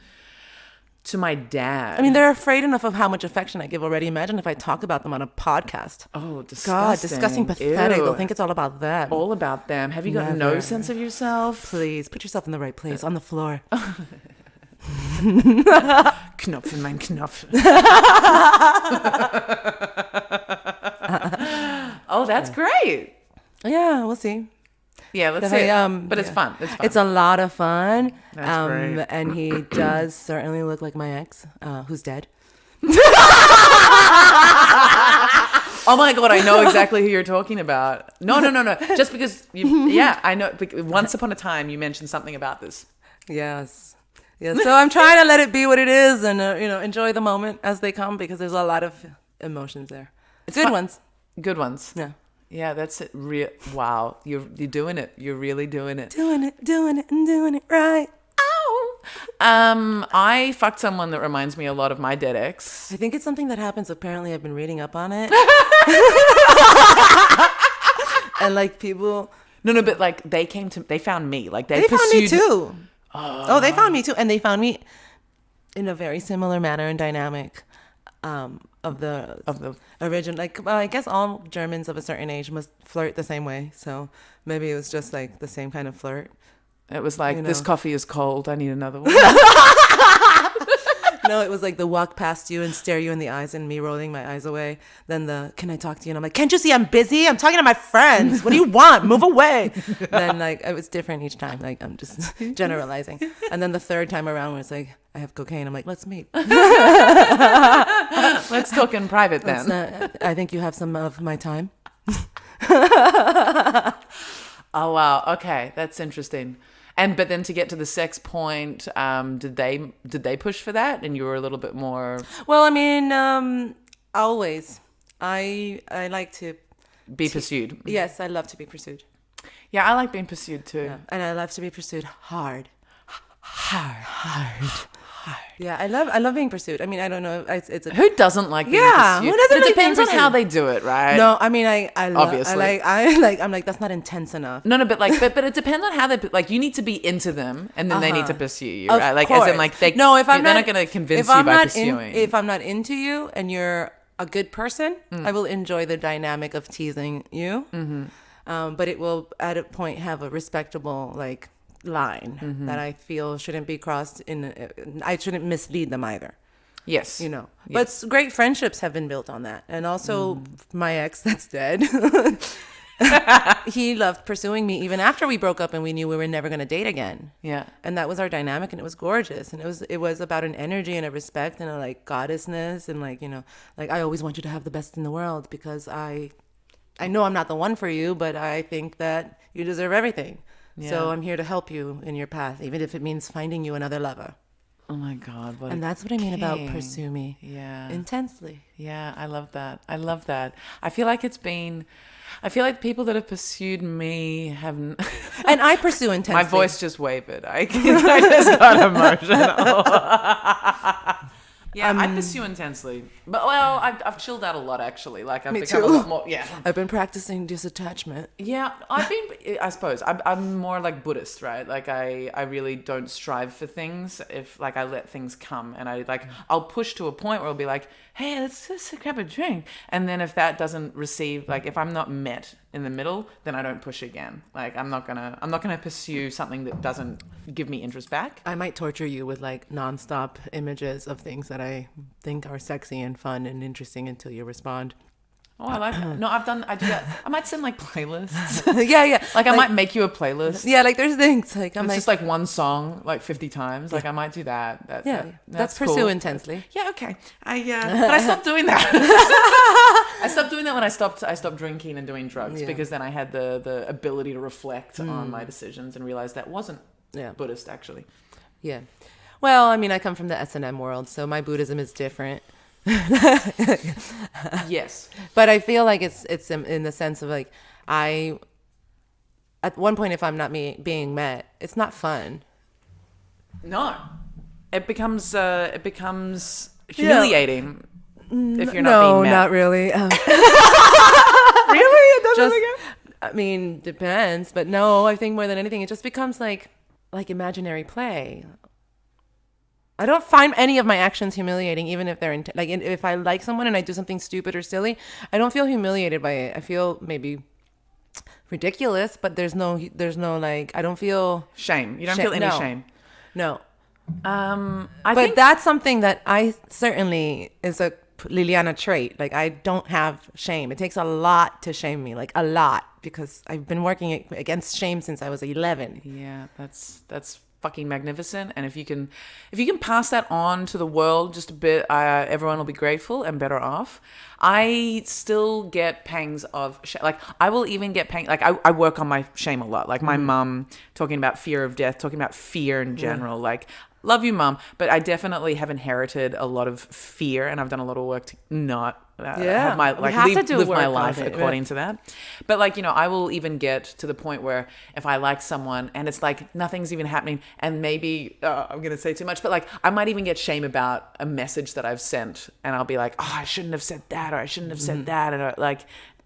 [SPEAKER 1] to my dad...
[SPEAKER 2] I mean, they're afraid enough of how much affection I give already. Imagine if I talk about them on a podcast.
[SPEAKER 1] Oh, disgusting.
[SPEAKER 2] God, disgusting, pathetic.
[SPEAKER 1] Ew.
[SPEAKER 2] They'll think it's all about them.
[SPEAKER 1] All about them. Have you got no
[SPEAKER 2] Never.
[SPEAKER 1] sense of yourself?
[SPEAKER 2] Please, put yourself in the right place, on the floor.
[SPEAKER 1] Knopf in mein Knopf. Oh, that's great.
[SPEAKER 2] Yeah, we'll see.
[SPEAKER 1] Yeah, let's
[SPEAKER 2] But
[SPEAKER 1] see.
[SPEAKER 2] I,
[SPEAKER 1] But it's
[SPEAKER 2] yeah.
[SPEAKER 1] fun.
[SPEAKER 2] It's a lot of fun.
[SPEAKER 1] That's great.
[SPEAKER 2] And he does certainly look like my ex, who's dead.
[SPEAKER 1] Oh my God, I know exactly who you're talking about. No. Just because I know. Once upon a time, you mentioned something about this.
[SPEAKER 2] Yes. Yeah. So I'm trying to let it be what it is and, enjoy the moment as they come because there's a lot of emotions there.
[SPEAKER 1] It's
[SPEAKER 2] Good
[SPEAKER 1] fun.
[SPEAKER 2] ones.
[SPEAKER 1] Good ones.
[SPEAKER 2] Yeah.
[SPEAKER 1] Yeah, that's it. Wow, you're doing it. You're really doing it.
[SPEAKER 2] Doing it right.
[SPEAKER 1] I fucked someone that reminds me a lot of my dead ex.
[SPEAKER 2] I think it's something that happens. Apparently, I've been reading up on it. And like people...
[SPEAKER 1] No, but like they found me. Like they
[SPEAKER 2] found me
[SPEAKER 1] pursued
[SPEAKER 2] too. Oh, they found me too. And they found me in a very similar manner and dynamic of the original. Like, well, I guess all Germans of a certain age must flirt the same way. So maybe it was just like the same kind of flirt.
[SPEAKER 1] It was like, this coffee is cold. I need another one.
[SPEAKER 2] No, it was like the walk past you and stare you in the eyes and me rolling my eyes away. Then the, can I talk to you? And I'm like, can't you see I'm busy? I'm talking to my friends. What do you want? Move away. Then like, it was different each time. Like, I'm just generalizing. And then the third time around, where it's like, I have cocaine. I'm like, let's meet.
[SPEAKER 1] Let's talk in private then.
[SPEAKER 2] I think you have some of my time.
[SPEAKER 1] Oh, wow. Okay. That's interesting. But then to get to the sex point, did they push for that, and you were a little bit more?
[SPEAKER 2] Well, I mean, always. I like to
[SPEAKER 1] be pursued.
[SPEAKER 2] Yes, I love to be pursued.
[SPEAKER 1] Yeah, I like being pursued too.
[SPEAKER 2] Yeah. And I love to be pursued hard. Yeah, I love being pursued. I mean, I don't know. It's a,
[SPEAKER 1] who doesn't like being pursued?
[SPEAKER 2] Who doesn't
[SPEAKER 1] but it
[SPEAKER 2] like
[SPEAKER 1] depends
[SPEAKER 2] being
[SPEAKER 1] on how
[SPEAKER 2] pursued?
[SPEAKER 1] they do it, right?
[SPEAKER 2] No, I mean, I
[SPEAKER 1] obviously.
[SPEAKER 2] I'm like that's not intense enough.
[SPEAKER 1] No, but like, but it depends on how they like. You need to be into them, and then they need to pursue you,
[SPEAKER 2] Of
[SPEAKER 1] right? Like,
[SPEAKER 2] course.
[SPEAKER 1] as in, like they.
[SPEAKER 2] No, if I'm
[SPEAKER 1] they're
[SPEAKER 2] not
[SPEAKER 1] going to convince
[SPEAKER 2] if
[SPEAKER 1] you
[SPEAKER 2] I'm
[SPEAKER 1] by
[SPEAKER 2] not
[SPEAKER 1] pursuing.
[SPEAKER 2] if I'm not into you and you're a good person, I will enjoy the dynamic of teasing you. Mm-hmm. But it will at a point have a respectable like line that I feel shouldn't be crossed. I shouldn't mislead them either.
[SPEAKER 1] Yes.
[SPEAKER 2] Yes.
[SPEAKER 1] Yes.
[SPEAKER 2] But great friendships have been built on that. And also my ex that's dead, he loved pursuing me even after we broke up and we knew we were never going to date again.
[SPEAKER 1] Yeah.
[SPEAKER 2] And that was our dynamic and it was gorgeous. And it was about an energy and a respect and a like goddessness and like, like I always want you to have the best in the world because I know I'm not the one for you, but I think that you deserve everything.
[SPEAKER 1] Yeah.
[SPEAKER 2] So I'm here to help you in your path, even if it means finding you another lover.
[SPEAKER 1] Oh my God.
[SPEAKER 2] And that's what I mean about
[SPEAKER 1] king.
[SPEAKER 2] pursue me.
[SPEAKER 1] Yeah.
[SPEAKER 2] Intensely.
[SPEAKER 1] Yeah, I love that. I feel like people that have pursued me have.
[SPEAKER 2] And I pursue intensely.
[SPEAKER 1] My voice just wavered. I just got emotional. Yeah, I pursue intensely. But, well, I've chilled out a lot, actually. Like, I've
[SPEAKER 2] Me
[SPEAKER 1] become
[SPEAKER 2] too.
[SPEAKER 1] a lot more, yeah.
[SPEAKER 2] I've been practicing disattachment.
[SPEAKER 1] Yeah, I suppose, I'm more like Buddhist, right? Like, I really don't strive for things. If, like, I let things come, and I'll push to a point where I'll be like, hey, let's just grab a drink. And then if that doesn't receive, like, if I'm not met in the middle, then I don't push again. Like, I'm not gonna pursue something that doesn't give me interest back.
[SPEAKER 2] I might torture you with like nonstop images of things that I think are sexy and fun and interesting until you respond.
[SPEAKER 1] Oh, I like that. No, I do that. I might send like playlists.
[SPEAKER 2] Yeah.
[SPEAKER 1] Like, I might make you a playlist.
[SPEAKER 2] Yeah, like there's things like
[SPEAKER 1] It's just like one song like 50 times. Like, I might do that.
[SPEAKER 2] That's
[SPEAKER 1] cool.
[SPEAKER 2] pursue intensely.
[SPEAKER 1] Yeah, okay. But I stopped doing that. I stopped doing that when I stopped drinking and doing drugs, because then I had the ability to reflect on my decisions and realize that wasn't Buddhist, actually.
[SPEAKER 2] Yeah. Well, I mean, I come from the S&M world, so my Buddhism is different.
[SPEAKER 1] Yes.
[SPEAKER 2] But I feel like it's in the sense of like, at one point, if I'm not being met, it's not fun.
[SPEAKER 1] No. It becomes humiliating if you're not being met. No,
[SPEAKER 2] not really.
[SPEAKER 1] Really? It doesn't
[SPEAKER 2] I mean, depends, but no, I think more than anything, it just becomes like imaginary play. I don't find any of my actions humiliating, even if they're like, if I like someone and I do something stupid or silly, I don't feel humiliated by it. I feel maybe ridiculous, but there's no like, I don't feel
[SPEAKER 1] shame. You don't feel any shame.
[SPEAKER 2] No.
[SPEAKER 1] I
[SPEAKER 2] but
[SPEAKER 1] think
[SPEAKER 2] that's something that I certainly is a Liliana trait. Like, I don't have shame. It takes a lot to shame me, like a lot, because I've been working against shame since I was 11.
[SPEAKER 1] Yeah, that's fucking magnificent. And if you can pass that on to the world just a bit, everyone will be grateful and better off. I still get pangs of shame. Like, I will even get pangs. Like, I work on my shame a lot. Like, my mum talking about fear of death, talking about fear in general. Like, love you, Mum, but I definitely have inherited a lot of fear, and I've done a lot of work to not have my live my life according to that. But like, I will even get to the point where if I like someone and it's like nothing's even happening, and maybe I'm gonna say too much, but like, I might even get shame about a message that I've sent, and I'll be like, oh, I shouldn't have said that, or I shouldn't have said that, and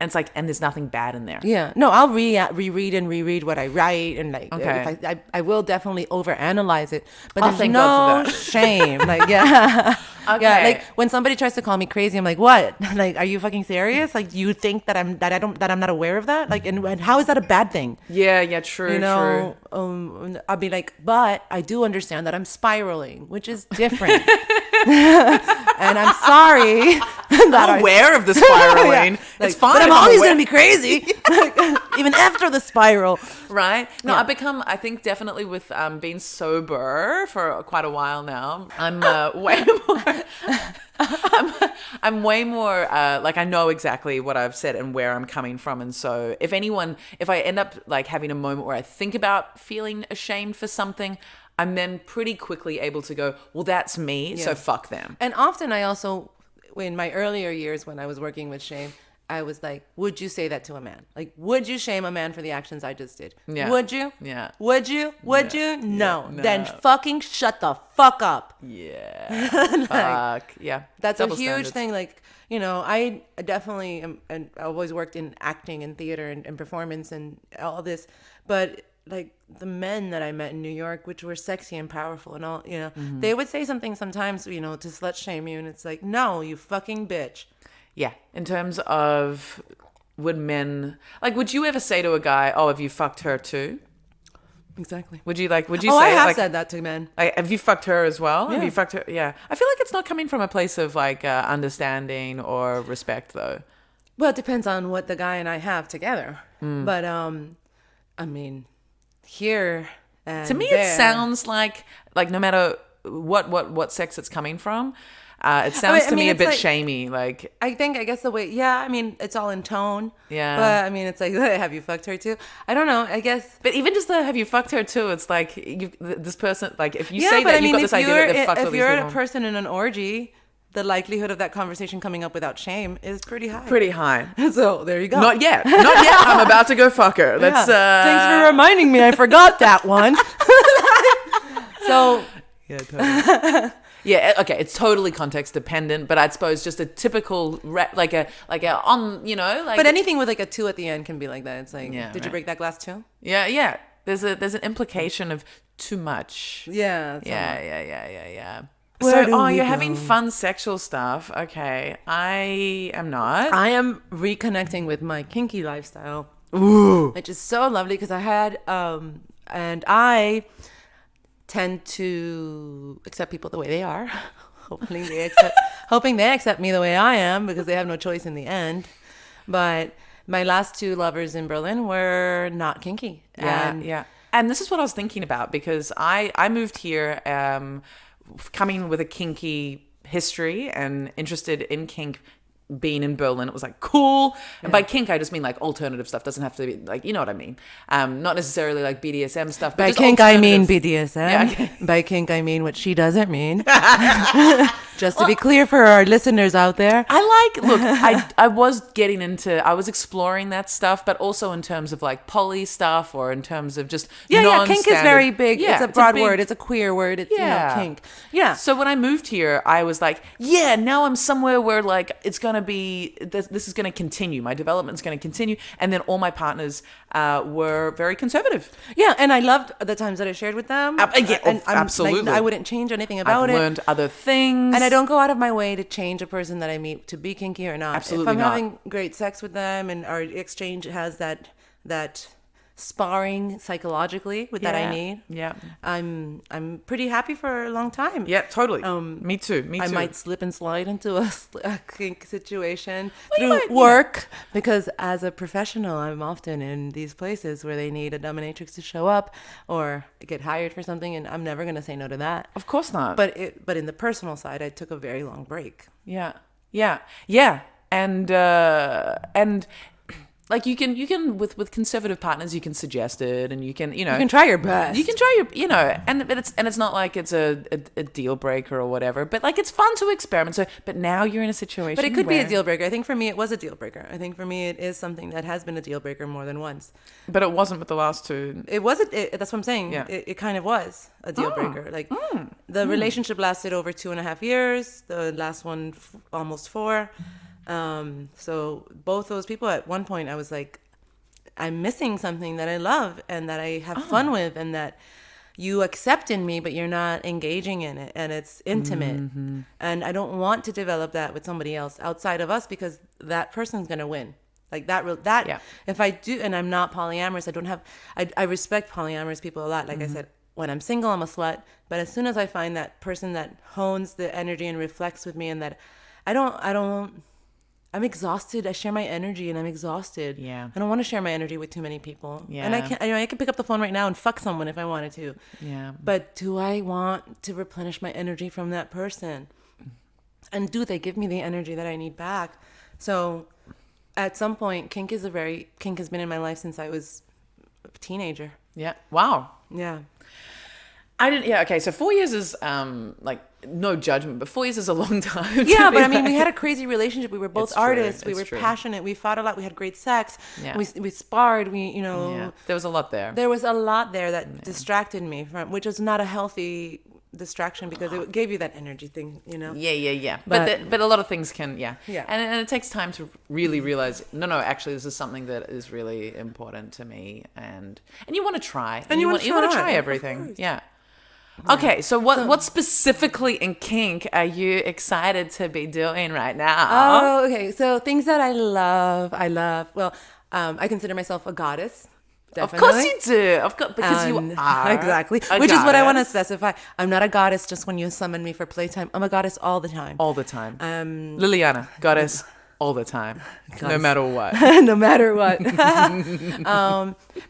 [SPEAKER 1] it's like, and there's nothing bad in there.
[SPEAKER 2] Yeah. No, I'll reread and reread what I write. And like,
[SPEAKER 1] okay.
[SPEAKER 2] if I will definitely overanalyze it, but there's no shame. Like, yeah.
[SPEAKER 1] Okay.
[SPEAKER 2] Yeah. Like, when somebody tries to call me crazy, I'm like, what? Like, are you fucking serious? Like, do you think that I'm not aware of that? Like, and how is that a bad thing?
[SPEAKER 1] Yeah. True. True.
[SPEAKER 2] I'll be like, but I do understand that I'm spiraling, which is different. And I'm sorry.
[SPEAKER 1] I'm aware of the spiraling.
[SPEAKER 2] Yeah.
[SPEAKER 1] It's fine.
[SPEAKER 2] But I'm always going to be crazy, even after the spiral.
[SPEAKER 1] Right? No,
[SPEAKER 2] Yeah.
[SPEAKER 1] I think definitely with being sober for quite a while now, I'm way more... I'm way more like, I know exactly what I've said and where I'm coming from. And so if I end up like having a moment where I think about feeling ashamed for something, I'm then pretty quickly able to go, well, that's me, so fuck them.
[SPEAKER 2] And often I also, in my earlier years when I was working with shame, I was like, would you say that to a man? Like, would you shame a man for the actions I just did?
[SPEAKER 1] Yeah.
[SPEAKER 2] Would you?
[SPEAKER 1] Yeah.
[SPEAKER 2] Would you? Would you? No.
[SPEAKER 1] No.
[SPEAKER 2] Then fucking shut the fuck up.
[SPEAKER 1] Yeah. Fuck. Yeah.
[SPEAKER 2] That's
[SPEAKER 1] Double
[SPEAKER 2] a huge
[SPEAKER 1] standards.
[SPEAKER 2] thing. Like, I definitely am, and I always worked in acting and theater and performance and all this. But like, the men that I met in New York, which were sexy and powerful and all, they would say something sometimes, to slut shame you. And it's like, no, you fucking bitch.
[SPEAKER 1] Yeah. In terms of, would you ever say to a guy, oh, have you fucked her too?
[SPEAKER 2] Exactly.
[SPEAKER 1] Would you say,
[SPEAKER 2] I have said that to men.
[SPEAKER 1] Like, have you fucked her as well?
[SPEAKER 2] Yeah.
[SPEAKER 1] Have you fucked her? Yeah. I feel like it's not coming from a place of like understanding or respect though.
[SPEAKER 2] Well, it depends on what the guy and I have together. But, I mean, here and
[SPEAKER 1] to me,
[SPEAKER 2] there,
[SPEAKER 1] it sounds like no matter what sex it's coming from, it sounds to me a bit like, shamey. Like,
[SPEAKER 2] I guess the way, it's all in tone.
[SPEAKER 1] Yeah.
[SPEAKER 2] But I mean, it's like, have you fucked her too? I don't know. I guess.
[SPEAKER 1] But even just the have you fucked her too? It's like this person. Like, if you say that, you've got this idea that they've fucked all these people.
[SPEAKER 2] If you're a person in an orgy, the likelihood of that conversation coming up without shame is pretty high.
[SPEAKER 1] Pretty high.
[SPEAKER 2] So there you go.
[SPEAKER 1] Not yet. I'm about to go fuck her. Let's.
[SPEAKER 2] Thanks for reminding me. I forgot that one. So.
[SPEAKER 1] Yeah, totally. Yeah, okay, it's totally context dependent, but I'd suppose just a typical like a on, like.
[SPEAKER 2] But anything with like a 2 at the end can be like that. It's like,
[SPEAKER 1] Yeah,
[SPEAKER 2] did you
[SPEAKER 1] right.
[SPEAKER 2] break that glass too?
[SPEAKER 1] Yeah. There's an implication of too much.
[SPEAKER 2] Yeah.
[SPEAKER 1] Yeah.
[SPEAKER 2] Where
[SPEAKER 1] So,
[SPEAKER 2] do we
[SPEAKER 1] you're
[SPEAKER 2] go?
[SPEAKER 1] having fun sexual stuff. Okay, I am not.
[SPEAKER 2] I am reconnecting with my kinky lifestyle,
[SPEAKER 1] Ooh.
[SPEAKER 2] which is so lovely because I had, and I tend to accept people the way they are, hoping they accept me the way I am because they have no choice in the end. But my last 2 lovers in Berlin were not kinky.
[SPEAKER 1] Yeah. And this is what I was thinking about because I moved here coming with a kinky history and interested in kink. Being in Berlin, it was like cool. And by kink, I just mean like alternative stuff. Doesn't have to be like, you know what I mean. Not necessarily like BDSM stuff. But
[SPEAKER 2] By
[SPEAKER 1] just
[SPEAKER 2] kink, I mean
[SPEAKER 1] alternative-
[SPEAKER 2] BDSM.
[SPEAKER 1] Yeah, okay.
[SPEAKER 2] By kink, I mean what she doesn't mean. Just to be clear for our listeners out there.
[SPEAKER 1] I was exploring that stuff, but also in terms of like poly stuff or in terms of just
[SPEAKER 2] Kink is
[SPEAKER 1] non-standard-
[SPEAKER 2] very big.
[SPEAKER 1] Yeah,
[SPEAKER 2] it's a broad word. It's a queer word. It's, kink. Yeah.
[SPEAKER 1] So when I moved here, I was like, now I'm somewhere where like it's going to be, this is going to continue. My development's going to continue. And then all my partners were very conservative.
[SPEAKER 2] Yeah, and I loved the times that I shared with them.
[SPEAKER 1] Absolutely.
[SPEAKER 2] I wouldn't change anything about
[SPEAKER 1] I've
[SPEAKER 2] it.
[SPEAKER 1] learned other things.
[SPEAKER 2] And I don't go out of my way to change a person that I meet to be kinky or not.
[SPEAKER 1] Absolutely
[SPEAKER 2] if I'm
[SPEAKER 1] not.
[SPEAKER 2] having great sex with them and our exchange has that sparring psychologically with that I need.
[SPEAKER 1] Yeah.
[SPEAKER 2] I'm pretty happy for a long time.
[SPEAKER 1] Yeah, totally. Me too.
[SPEAKER 2] I might slip and slide into a kink situation
[SPEAKER 1] you
[SPEAKER 2] through
[SPEAKER 1] might,
[SPEAKER 2] work because as a professional, I'm often in these places where they need a dominatrix to show up or get hired for something, and I'm never going to say no to that.
[SPEAKER 1] Of course not.
[SPEAKER 2] But in the personal side, I took a very long break.
[SPEAKER 1] Yeah. And like you can with conservative partners you can suggest it and you can
[SPEAKER 2] You can try your best.
[SPEAKER 1] you can try your and it's not like it's a deal breaker or whatever, but like it's fun to experiment. So but now you're in a situation
[SPEAKER 2] But it could be
[SPEAKER 1] where-
[SPEAKER 2] a deal breaker. I think for me, it was a deal breaker. I think for me, it is something that has been a deal breaker more than once.
[SPEAKER 1] but it wasn't with the last 2.
[SPEAKER 2] It wasn't. That's what I'm saying.
[SPEAKER 1] Yeah.
[SPEAKER 2] It kind of was a deal breaker. Like the relationship lasted over 2.5 years. The last one almost 4. So both those people at one point, I was like, I'm missing something that I love and that I have fun with, and that you accept in me, but you're not engaging in it, and it's intimate. And I don't want to develop that with somebody else outside of us because that person's gonna win. Like that.
[SPEAKER 1] Yeah.
[SPEAKER 2] If I do, and I'm not polyamorous, I respect polyamorous people a lot. Like I said, when I'm single, I'm a slut. But as soon as I find that person that hones the energy and reflects with me, and that I'm exhausted. I share my energy and I'm exhausted.
[SPEAKER 1] Yeah.
[SPEAKER 2] I don't want to share my energy with too many people.
[SPEAKER 1] Yeah.
[SPEAKER 2] And I can pick up the phone right now and fuck someone if I wanted to.
[SPEAKER 1] Yeah.
[SPEAKER 2] But do I want to replenish my energy from that person? And do they give me the energy that I need back? So at some point, kink has been in my life since I was a teenager.
[SPEAKER 1] Yeah. Wow.
[SPEAKER 2] Yeah.
[SPEAKER 1] Okay, so 4 years is like no judgment, but 4 years is a long time.
[SPEAKER 2] Yeah,
[SPEAKER 1] to be
[SPEAKER 2] but I mean, we
[SPEAKER 1] like-
[SPEAKER 2] had a crazy relationship. We were both
[SPEAKER 1] It's true,
[SPEAKER 2] artists. We
[SPEAKER 1] it's
[SPEAKER 2] were
[SPEAKER 1] true.
[SPEAKER 2] passionate. We fought a lot. We had great sex.
[SPEAKER 1] Yeah.
[SPEAKER 2] We sparred.
[SPEAKER 1] Yeah, there was a lot there.
[SPEAKER 2] There was a lot there that distracted me from, which was not a healthy distraction because it gave you that energy thing,
[SPEAKER 1] Yeah.
[SPEAKER 2] But-
[SPEAKER 1] But a lot of things can, yeah.
[SPEAKER 2] Yeah.
[SPEAKER 1] And it takes time to really realize, no, actually, this is something that is really important to me. And you want to try.
[SPEAKER 2] And you want to
[SPEAKER 1] try
[SPEAKER 2] try, of
[SPEAKER 1] everything.
[SPEAKER 2] course.
[SPEAKER 1] Yeah. Okay, so what specifically in kink are you excited to be doing right now?
[SPEAKER 2] Oh, okay. So things that I love. Well, I consider myself a goddess.
[SPEAKER 1] Of
[SPEAKER 2] Definitely.
[SPEAKER 1] course you do. Of course, because you are.
[SPEAKER 2] Exactly.
[SPEAKER 1] a
[SPEAKER 2] Which is what I want to
[SPEAKER 1] goddess.
[SPEAKER 2] specify. I'm not a goddess just when you summon me for playtime. I'm a goddess all the time.
[SPEAKER 1] All the time. Liliana, goddess, all the time. No
[SPEAKER 2] Goddess.
[SPEAKER 1] matter what.
[SPEAKER 2] No matter what.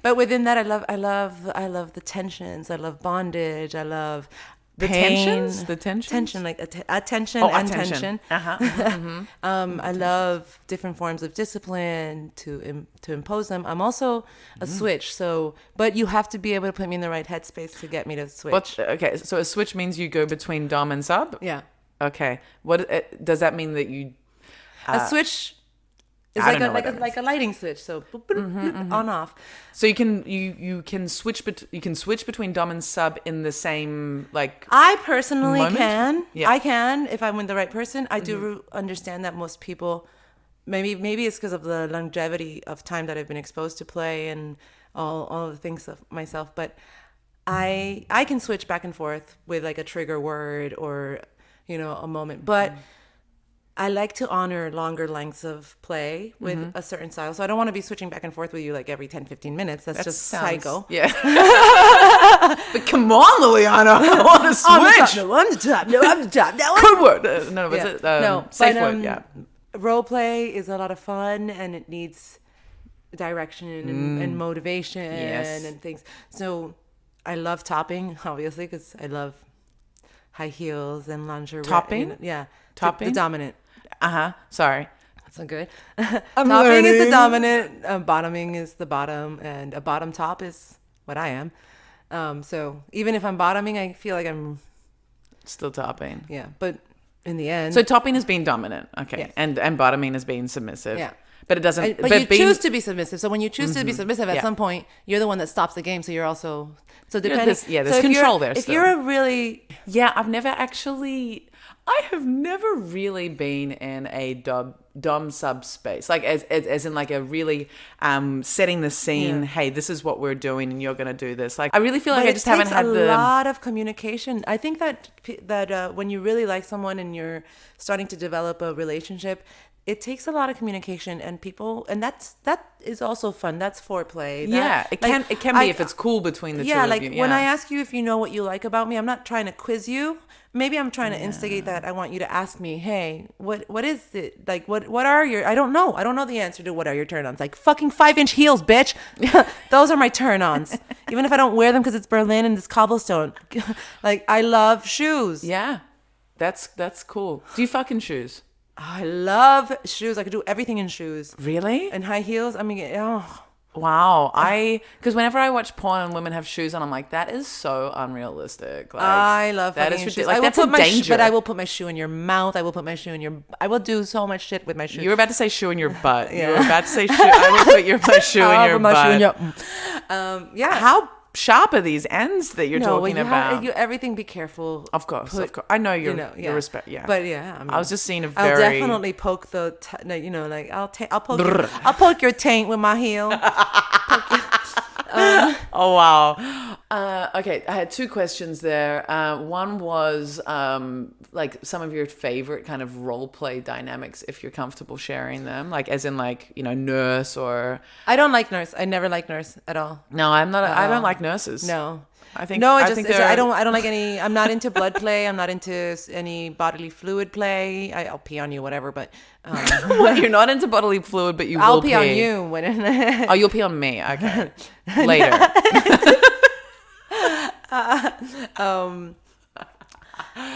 [SPEAKER 2] But within that, I love the tensions. I love bondage. I love
[SPEAKER 1] The
[SPEAKER 2] pain.
[SPEAKER 1] tensions? The tensions?
[SPEAKER 2] Tension, like attention
[SPEAKER 1] Oh,
[SPEAKER 2] and
[SPEAKER 1] attention.
[SPEAKER 2] tension. I love different forms of discipline to impose them. I'm also a switch. So, but you have to be able to put me in the right headspace to get me to switch.
[SPEAKER 1] Okay, so a switch means you go between dom and sub?
[SPEAKER 2] Yeah.
[SPEAKER 1] Okay. What does that mean that you...
[SPEAKER 2] A switch It's
[SPEAKER 1] I
[SPEAKER 2] like
[SPEAKER 1] don't know what that
[SPEAKER 2] like a lighting switch. So boop, boop, boop, on off.
[SPEAKER 1] So you can switch between dom and sub in the same like.
[SPEAKER 2] I personally
[SPEAKER 1] moment?
[SPEAKER 2] can.
[SPEAKER 1] Yeah.
[SPEAKER 2] I can if I'm with the right person. I do understand that most people, maybe it's because of the longevity of time that I've been exposed to play and all the things of myself, but I can switch back and forth with like a trigger word or a moment, but I like to honor longer lengths of play with a certain style. So I don't want to be switching back and forth with you like every 10, 15 minutes. That's just psycho.
[SPEAKER 1] Yeah. But come on, Liliana. I want to switch.
[SPEAKER 2] I'm the top. No, I'm the top. No,
[SPEAKER 1] Code word. No, was it? Safe
[SPEAKER 2] but,
[SPEAKER 1] word, yeah.
[SPEAKER 2] Role play is a lot of fun and it needs direction and motivation and things. So I love topping, obviously, because I love high heels and lingerie.
[SPEAKER 1] Topping?
[SPEAKER 2] Yeah.
[SPEAKER 1] Topping?
[SPEAKER 2] The dominant.
[SPEAKER 1] Sorry.
[SPEAKER 2] That's not good.
[SPEAKER 1] I'm
[SPEAKER 2] Topping is the
[SPEAKER 1] learning.
[SPEAKER 2] dominant. Bottoming is the bottom. And a bottom top is what I am. So even if I'm bottoming, I feel like I'm...
[SPEAKER 1] Still topping.
[SPEAKER 2] Yeah. But in the end...
[SPEAKER 1] So topping has been dominant. Okay.
[SPEAKER 2] Yes.
[SPEAKER 1] And bottoming has been submissive.
[SPEAKER 2] Yeah.
[SPEAKER 1] But it doesn't...
[SPEAKER 2] But you choose to be submissive. So when you choose to be submissive, at some point, you're the one that stops the game. So you're also... So depending...
[SPEAKER 1] there's control there
[SPEAKER 2] If
[SPEAKER 1] still.
[SPEAKER 2] you're a really...
[SPEAKER 1] Yeah, I have never really been in a dom sub space, like as in like a really setting the scene.
[SPEAKER 2] Yeah.
[SPEAKER 1] Hey, this is what we're doing, and you're gonna do this. Like I really feel like
[SPEAKER 2] But
[SPEAKER 1] I just haven't had
[SPEAKER 2] a
[SPEAKER 1] the
[SPEAKER 2] lot of communication. I think that when you really like someone and you're starting to develop a relationship, it takes a lot of communication and people, and that is also fun. That's foreplay.
[SPEAKER 1] it can be if it's cool between the two of you. Yeah,
[SPEAKER 2] when I ask you if you know what you like about me, I'm not trying to quiz you. Maybe I'm trying to instigate that. I want you to ask me, hey, what is it? Like, what are your, I don't know the answer to what are your turn-ons. Like fucking 5-inch heels, bitch. Those are my turn-ons. Even if I don't wear them because it's Berlin and it's cobblestone. Like, I love shoes.
[SPEAKER 1] Yeah, that's cool. Do you fucking shoes?
[SPEAKER 2] I love shoes. I could do everything in shoes.
[SPEAKER 1] Really?
[SPEAKER 2] And high heels. I mean,
[SPEAKER 1] Wow. Because whenever I watch porn and women have shoes on, I'm like, that is so unrealistic. Like,
[SPEAKER 2] I love
[SPEAKER 1] that
[SPEAKER 2] fucking
[SPEAKER 1] is
[SPEAKER 2] shoes.
[SPEAKER 1] like,
[SPEAKER 2] I will
[SPEAKER 1] that's
[SPEAKER 2] put
[SPEAKER 1] a
[SPEAKER 2] my
[SPEAKER 1] danger.
[SPEAKER 2] but I will put my shoe in your mouth. I will put my shoe in your. I will do so much shit with my shoe.
[SPEAKER 1] You were about to say shoe in your butt.
[SPEAKER 2] Yeah.
[SPEAKER 1] You were about to say shoe. I will put my shoe in your butt.
[SPEAKER 2] Yeah.
[SPEAKER 1] How sharp are these ends that you're talking about?
[SPEAKER 2] Everything be careful.
[SPEAKER 1] Of course. I know your respect. Yeah.
[SPEAKER 2] But yeah,
[SPEAKER 1] I was just seeing a
[SPEAKER 2] I'll
[SPEAKER 1] very.
[SPEAKER 2] definitely poke like I'll poke your taint with my heel.
[SPEAKER 1] Oh wow. Okay, I had two questions there. One was like some of your favorite kind of role play dynamics, if you're comfortable sharing them, like as in like nurse or.
[SPEAKER 2] I don't like nurse. I never like nurse at all.
[SPEAKER 1] No, I'm not. I don't like nurses.
[SPEAKER 2] No.
[SPEAKER 1] I think
[SPEAKER 2] no.
[SPEAKER 1] I think
[SPEAKER 2] I don't like any. I'm not into blood play. I'm not into any bodily fluid play. I'll pee on you, whatever. But
[SPEAKER 1] what, you're not into bodily fluid, but
[SPEAKER 2] I'll pee on you when.
[SPEAKER 1] Oh, you'll pee on me. Okay, later.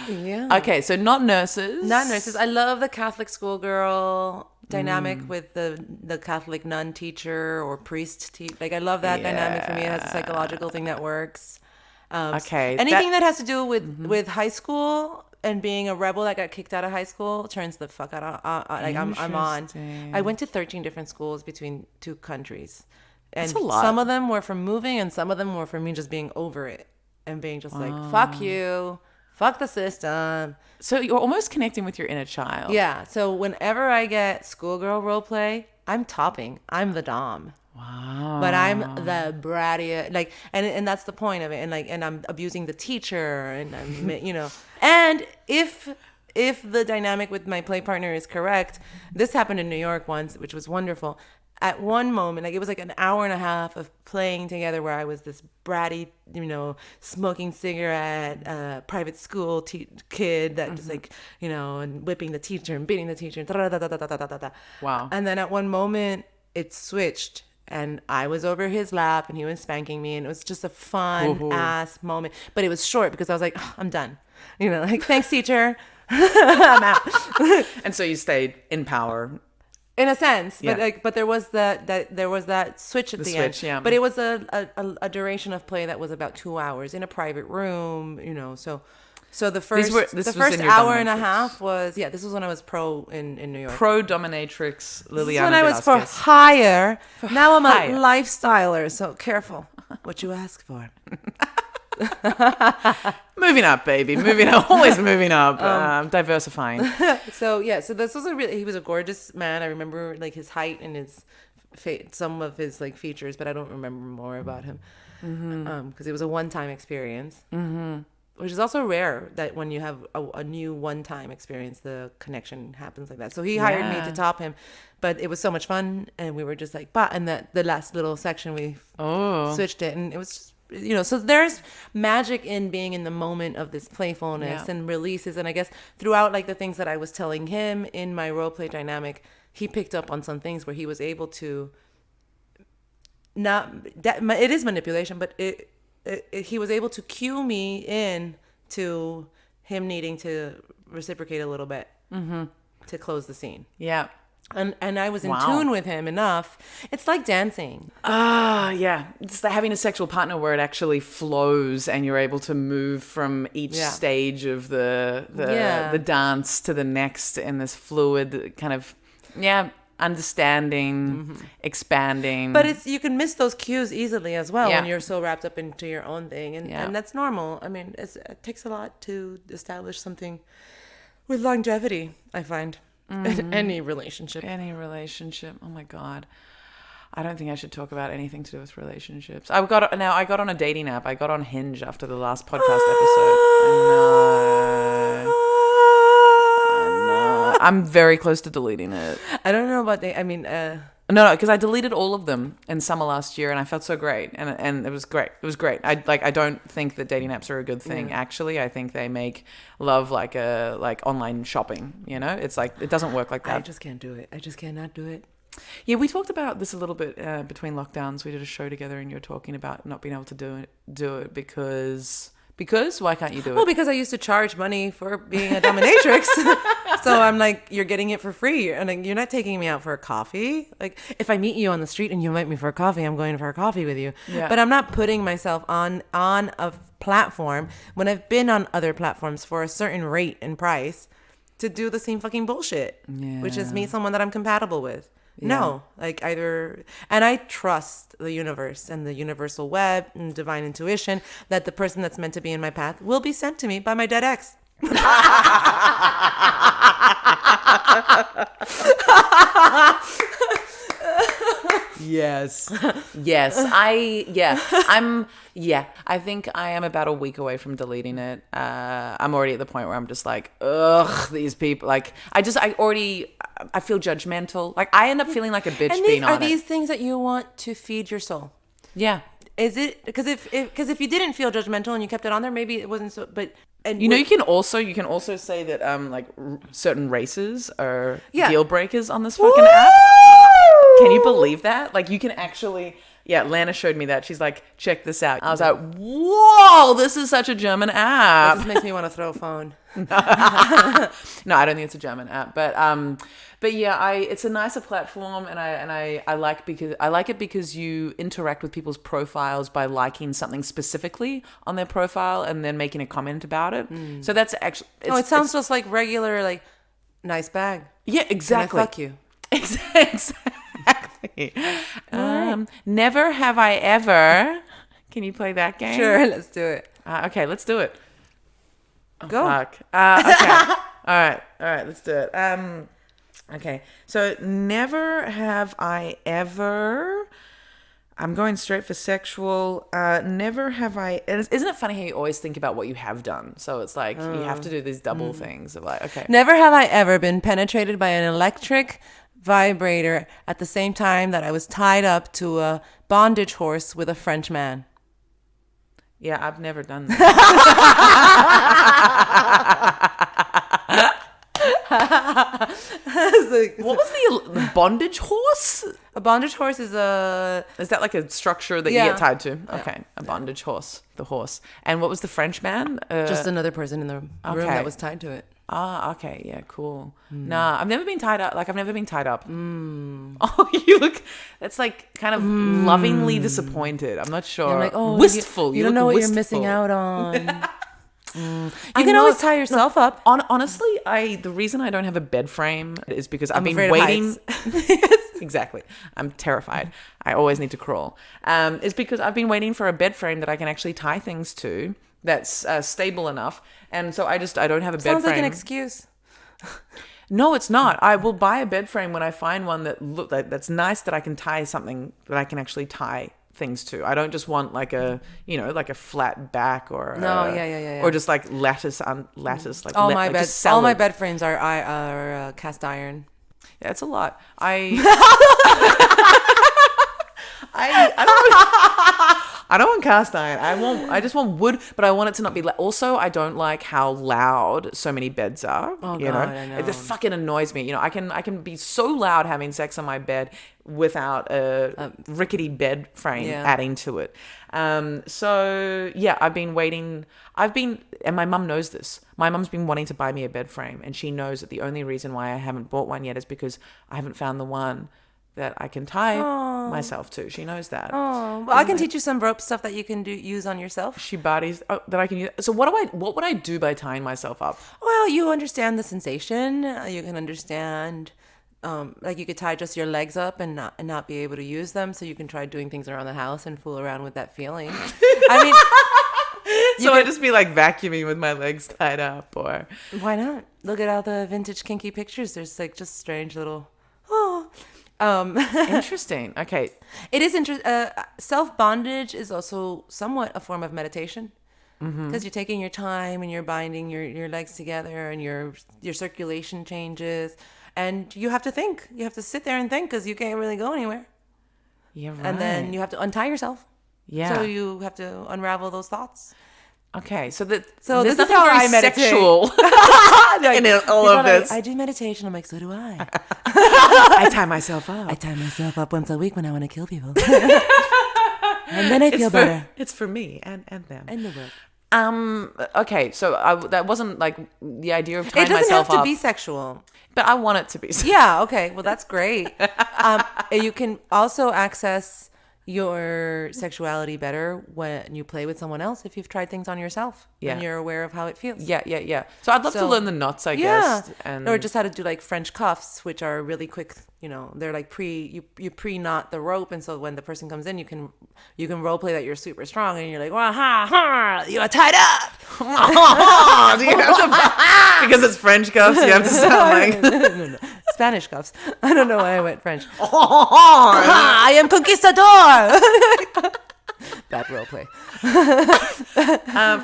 [SPEAKER 2] Yeah.
[SPEAKER 1] Okay, so not nurses.
[SPEAKER 2] Not nurses. I love the Catholic schoolgirl dynamic with the Catholic nun teacher or priest. Like I love that dynamic. For me, it has a psychological thing that works.
[SPEAKER 1] Okay.
[SPEAKER 2] Anything that has to do with high school and being a rebel that got kicked out of high school turns the fuck out of like I'm on. I went to 13 different schools between 2 countries. And
[SPEAKER 1] That's a lot.
[SPEAKER 2] Some of them were from moving and some of them were from me just being over it and being just like, fuck you, fuck the system.
[SPEAKER 1] So you're almost connecting with your inner child.
[SPEAKER 2] Yeah. So whenever I get schoolgirl role play, I'm topping. I'm the dom.
[SPEAKER 1] Wow.
[SPEAKER 2] But I'm the bratty, like, and that's the point of it. And like, and I'm abusing the teacher and I'm, and if the dynamic with my play partner is correct, this happened in New York once, which was wonderful. At one moment, like it was like an hour and a half of playing together where I was this bratty, smoking cigarette, private school kid that just like, and whipping the teacher and beating the teacher.
[SPEAKER 1] Wow.
[SPEAKER 2] And then at one moment it switched and I was over his lap and he was spanking me and it was just a fun ass moment. But it was short because I was like, oh, I'm done. Like, thanks, teacher. I'm out.
[SPEAKER 1] And so you stayed in power.
[SPEAKER 2] In a sense,
[SPEAKER 1] Yeah.
[SPEAKER 2] but there was that switch at the end.
[SPEAKER 1] Yeah.
[SPEAKER 2] But it was a duration of play that was about 2 hours in a private room, so So the first
[SPEAKER 1] this
[SPEAKER 2] the
[SPEAKER 1] was
[SPEAKER 2] first
[SPEAKER 1] in your
[SPEAKER 2] hour and a
[SPEAKER 1] dominatrix.
[SPEAKER 2] half was this was when I was pro in New York.
[SPEAKER 1] Pro dominatrix Liliana
[SPEAKER 2] This is when I was for
[SPEAKER 1] Velasquez.
[SPEAKER 2] hire. Now I'm
[SPEAKER 1] hire.
[SPEAKER 2] a lifestyler, so careful what you ask for.
[SPEAKER 1] Moving up, baby. Moving up. Always moving up. Diversifying.
[SPEAKER 2] So this was he was a gorgeous man. I remember like his height and his some of his like features, but I don't remember more about him because it was a one-time experience. Which is also rare that when you have a new one-time experience, the connection happens like that. So he hired me to top him, but it was so much fun, and we were just like, bah. And the last little section we switched it, and it was just, so there's magic in being in the moment of this playfulness and releases. And I guess throughout like the things that I was telling him in my role play dynamic, he picked up on some things where he was able to it is manipulation, but he was able to cue me in to him needing to reciprocate a little bit to close the scene.
[SPEAKER 1] Yeah.
[SPEAKER 2] And I was in tune with him enough. It's like dancing.
[SPEAKER 1] Yeah. It's having a sexual partner where it actually flows and you're able to move from each stage of the dance to the next in this fluid kind of, understanding, expanding.
[SPEAKER 2] But you can miss those cues easily as well when you're so wrapped up into your own thing. And that's normal. I mean, it takes a lot to establish something with longevity, I find. In any relationship.
[SPEAKER 1] Oh my God. I don't think I should talk about anything to do with relationships. I got on a dating app. I got on Hinge after the last podcast episode. I know. I'm very close to deleting it.
[SPEAKER 2] I don't know about
[SPEAKER 1] No, because I deleted all of them in summer last year, and I felt so great, and it was great. It was great. I don't think that dating apps are a good thing. Actually, I think they make love like online shopping. It's like it doesn't work like that.
[SPEAKER 2] I just can't do it. I just cannot do it.
[SPEAKER 1] Yeah, we talked about this a little bit between lockdowns. We did a show together, and you were talking about not being able to do it because why can't you do it?
[SPEAKER 2] Well, because I used to charge money for being a dominatrix. So I'm like, you're getting it for free. And like, you're not taking me out for a coffee. Like if I meet you on the street and you invite me for a coffee, I'm going for a coffee with you. Yeah. But I'm not putting myself on a platform when I've been on other platforms for a certain rate and price to do the same fucking bullshit, which is meet someone that I'm compatible with. No, like and I trust the universe and the universal web and divine intuition that the person that's meant to be in my path will be sent to me by my dead ex.
[SPEAKER 1] Yes. I think I am about a week away from deleting it. I'm already at the point where I'm just like, ugh, these people. Like, I feel judgmental. Like, I end up feeling like a bitch being on it.
[SPEAKER 2] Are these things that you want to feed your soul?
[SPEAKER 1] Yeah.
[SPEAKER 2] Is it because if you didn't feel judgmental and you kept it on there, maybe it wasn't so. But
[SPEAKER 1] you can also say that certain races are deal breakers on this fucking app. Can you believe that? Like, you can actually. Yeah, Lana showed me that. She's like, check this out. I was like, whoa, this is such a German app.
[SPEAKER 2] It just makes me want to throw a phone.
[SPEAKER 1] No, I don't think it's a German app, but yeah, it's a nicer platform, and I like it because you interact with people's profiles by liking something specifically on their profile and then making a comment about it. So that's actually.
[SPEAKER 2] It sounds just like regular, like nice bag.
[SPEAKER 1] Yeah, exactly.
[SPEAKER 2] Can I fuck you?
[SPEAKER 1] Exactly. Never have I ever. Can you play that game?
[SPEAKER 2] Sure, let's do it.
[SPEAKER 1] Okay, let's do it. Oh,
[SPEAKER 2] go.
[SPEAKER 1] Fuck. Okay. All right, let's do it. Okay. So never have I ever. I'm going straight for sexual. Never have I. Isn't it funny how you always think about what you have done? So it's like you have to do these double things of like, okay.
[SPEAKER 2] Never have I ever been penetrated by an electric vibrator at the same time that I was tied up to a bondage horse with a French man.
[SPEAKER 1] Yeah, I've never done that. What was the bondage horse?
[SPEAKER 2] A bondage horse is
[SPEAKER 1] that like a structure that you get tied to? Okay, a bondage horse, the horse. And what was the French man?
[SPEAKER 2] Just another person in the room that was tied to it.
[SPEAKER 1] Ah, okay, yeah, cool. Nah, I've never been tied up. Like, I've never been tied up. Oh, you look. That's like kind of lovingly disappointed. I'm not sure.
[SPEAKER 2] I'm like,
[SPEAKER 1] wistful.
[SPEAKER 2] You don't know what you're missing out on. You can always tie yourself up.
[SPEAKER 1] Honestly, the reason I don't have a bed frame is because I've been
[SPEAKER 2] afraid of
[SPEAKER 1] waiting.
[SPEAKER 2] heights.
[SPEAKER 1] Exactly. I'm terrified. I always need to crawl. It's because I've been waiting for a bed frame that I can actually tie things to that's stable enough. And so I don't have a bed frame.
[SPEAKER 2] Sounds like an excuse.
[SPEAKER 1] No, it's not. I will buy a bed frame when I find one that's nice, that I can tie something, that I can actually tie things to. I don't just want like a flat back or or just like lattice like
[SPEAKER 2] all
[SPEAKER 1] all
[SPEAKER 2] my bed frames are cast iron.
[SPEAKER 1] Yeah, it's a lot. I don't want cast iron. I just want wood, but I want it to not be also, I don't like how loud so many beds are.
[SPEAKER 2] Oh,
[SPEAKER 1] you
[SPEAKER 2] God,
[SPEAKER 1] know?
[SPEAKER 2] I know.
[SPEAKER 1] It just fucking annoys me. You know, I can be so loud having sex on my bed without a rickety bed frame adding to it. So yeah, I've been waiting. And my mum knows this. My mum's been wanting to buy me a bed frame, and she knows that the only reason why I haven't bought one yet is because I haven't found the one that I can tie myself to. She knows that.
[SPEAKER 2] Oh, well, I can teach you some rope stuff that you can use on yourself.
[SPEAKER 1] Shibari's that I can use. So what would I do by tying myself up?
[SPEAKER 2] Well, you understand the sensation. You can understand, like you could tie just your legs up and not be able to use them, so you can try doing things around the house and fool around with that feeling. I mean,
[SPEAKER 1] I'd just be like vacuuming with my legs tied up, or
[SPEAKER 2] why not? Look at all the vintage kinky pictures. There's like just strange little.
[SPEAKER 1] Interesting. Okay.
[SPEAKER 2] It is interesting. Self-bondage is also somewhat a form of meditation, because you're taking your time and you're binding your legs together, and your circulation changes, and you have to think. You have to sit there and think, because you can't really go anywhere.
[SPEAKER 1] Yeah, right.
[SPEAKER 2] And then you have to untie yourself.
[SPEAKER 1] Yeah.
[SPEAKER 2] So you have to unravel those thoughts.
[SPEAKER 1] Okay, so this
[SPEAKER 2] is how I meditate.
[SPEAKER 1] Sexual in all of this.
[SPEAKER 2] I do meditation. I'm like, so do I.
[SPEAKER 1] I tie myself up.
[SPEAKER 2] I tie myself up once a week when I want to kill people, and then I feel better.
[SPEAKER 1] It's for me and them
[SPEAKER 2] And the world.
[SPEAKER 1] Okay, so that wasn't like the idea of tying myself up.
[SPEAKER 2] It doesn't have to be sexual.
[SPEAKER 1] But I want it to be.
[SPEAKER 2] Yeah. Okay. Well, that's great. You can also access your sexuality better when you play with someone else if you've tried things on yourself and you're aware of how it feels.
[SPEAKER 1] Yeah. So I'd love to learn the knots, I guess.
[SPEAKER 2] Or just how to do like French cuffs, which are really quick. You know, they're like you pre-knot the rope, and so when the person comes in, you can role play that you're super strong, and you're like, well, you are tied up.
[SPEAKER 1] Do you have to, because it's French cuffs, you have to sound like
[SPEAKER 2] no. Spanish cuffs. I don't know why I went French. I am conquistador. Bad role play.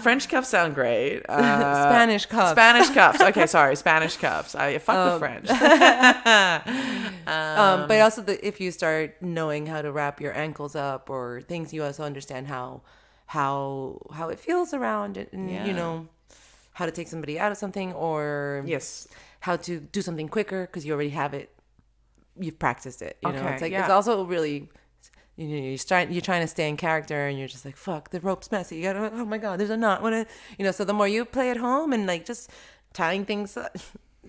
[SPEAKER 1] French cuffs sound great.
[SPEAKER 2] Spanish cuffs.
[SPEAKER 1] Spanish cuffs. Okay, sorry. Spanish cuffs. I fuck with French.
[SPEAKER 2] But also, if you start knowing how to wrap your ankles up or things, you also understand how it feels around it, and you know how to take somebody out of something, or how to do something quicker because you already have it. You've practiced it. You know, it's like it's also really. You know, you're trying to stay in character, and you're just like, fuck, the rope's messy. You gotta, oh my God, there's a knot. So the more you play at home and like just tying things,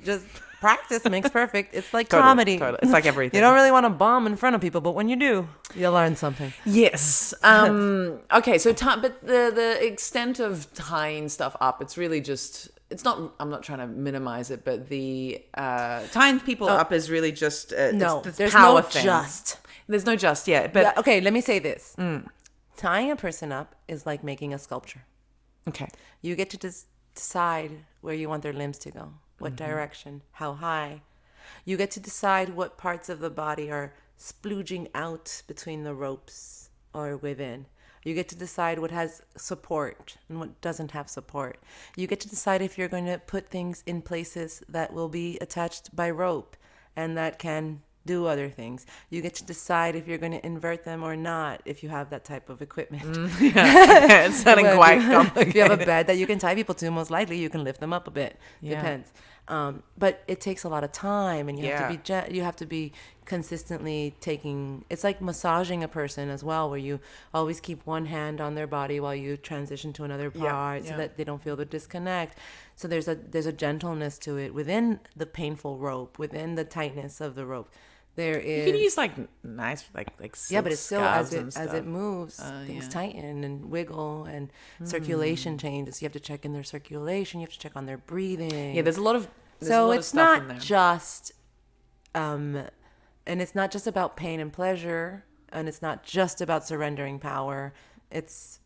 [SPEAKER 2] just practice makes perfect. It's like comedy.
[SPEAKER 1] Totally. It's like everything.
[SPEAKER 2] You don't really want to bomb in front of people, but when you do, you'll learn something.
[SPEAKER 1] Yes. Okay. So, but the extent of tying stuff up, it's really just. It's not. I'm not trying to minimize it, but the tying people up is really just
[SPEAKER 2] no.
[SPEAKER 1] It's
[SPEAKER 2] there's
[SPEAKER 1] power
[SPEAKER 2] no
[SPEAKER 1] thing. There's no just yet, but
[SPEAKER 2] okay. Let me say this: tying a person up is like making a sculpture.
[SPEAKER 1] Okay,
[SPEAKER 2] you get to decide where you want their limbs to go, what direction, how high. You get to decide what parts of the body are splooging out between the ropes or within. You get to decide what has support and what doesn't have support. You get to decide if you're going to put things in places that will be attached by rope and that can do other things. You get to decide if you're going to invert them or not if you have that type of equipment.
[SPEAKER 1] It's sounding quite complicated.
[SPEAKER 2] If you have a bed that you can tie people to, most likely you can lift them up a bit. Depends. But it takes a lot of time, and you have to be consistently taking. It's like massaging a person as well, where you always keep one hand on their body while you transition to another part, so that they don't feel the disconnect. So there's a gentleness to it within the painful rope, within the tightness of the rope. There
[SPEAKER 1] You
[SPEAKER 2] is
[SPEAKER 1] can use like nice like silk
[SPEAKER 2] but it's still
[SPEAKER 1] scarves
[SPEAKER 2] as
[SPEAKER 1] and stuff.
[SPEAKER 2] it moves, things
[SPEAKER 1] Yeah.
[SPEAKER 2] tighten and wiggle, and circulation changes. You have to check in their circulation. You have to check on their breathing.
[SPEAKER 1] Yeah, there's a lot of
[SPEAKER 2] So it's
[SPEAKER 1] stuff in
[SPEAKER 2] not
[SPEAKER 1] there.
[SPEAKER 2] just, and it's not just about pain and pleasure, and it's not just about surrendering power. It's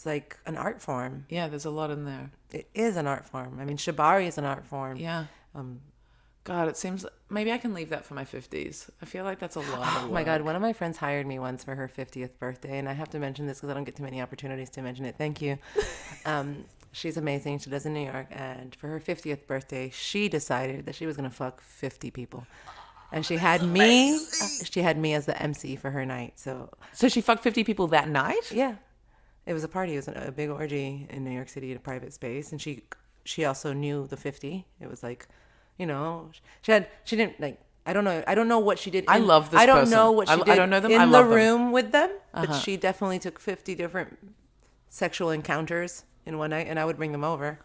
[SPEAKER 2] like an art form.
[SPEAKER 1] Yeah, there's a lot in there.
[SPEAKER 2] It is an art form. I mean, shibari is an art form.
[SPEAKER 1] Yeah. God, it seems maybe I can leave that for my 50s. I feel like that's a lot of work.
[SPEAKER 2] Oh my God, one of my friends hired me once for her 50th birthday, and I have to mention this because I don't get too many opportunities to mention it. Thank you. She's amazing. She lives in New York, and for her 50th birthday, she decided that she was going to fuck 50 people. And she had me as the MC for her night. So
[SPEAKER 1] she fucked 50 people that night?
[SPEAKER 2] yeah, it was a party. It was a big orgy in New York City at a private space, and she also knew the 50. It was like, you know, she didn't like. I don't know what she did.
[SPEAKER 1] I love this
[SPEAKER 2] I don't
[SPEAKER 1] person.
[SPEAKER 2] know what she did
[SPEAKER 1] I don't know them.
[SPEAKER 2] in
[SPEAKER 1] I
[SPEAKER 2] the
[SPEAKER 1] love them.
[SPEAKER 2] room with them, but she definitely took 50 different sexual encounters in one night, and I would bring them over.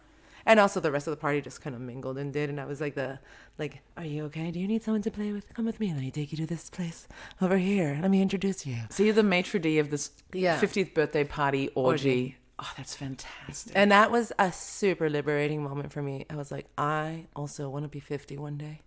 [SPEAKER 2] And also the rest of the party just kind of mingled and did, and I was like, are you okay? Do you need someone to play with? Come with me. Let me take you to this place over here. Let me introduce you.
[SPEAKER 1] So you're the maitre d' of this
[SPEAKER 2] Yeah.
[SPEAKER 1] 50th birthday party orgy. Oh, that's fantastic.
[SPEAKER 2] And that was a super liberating moment for me. I was like, I also want to be 50 one day.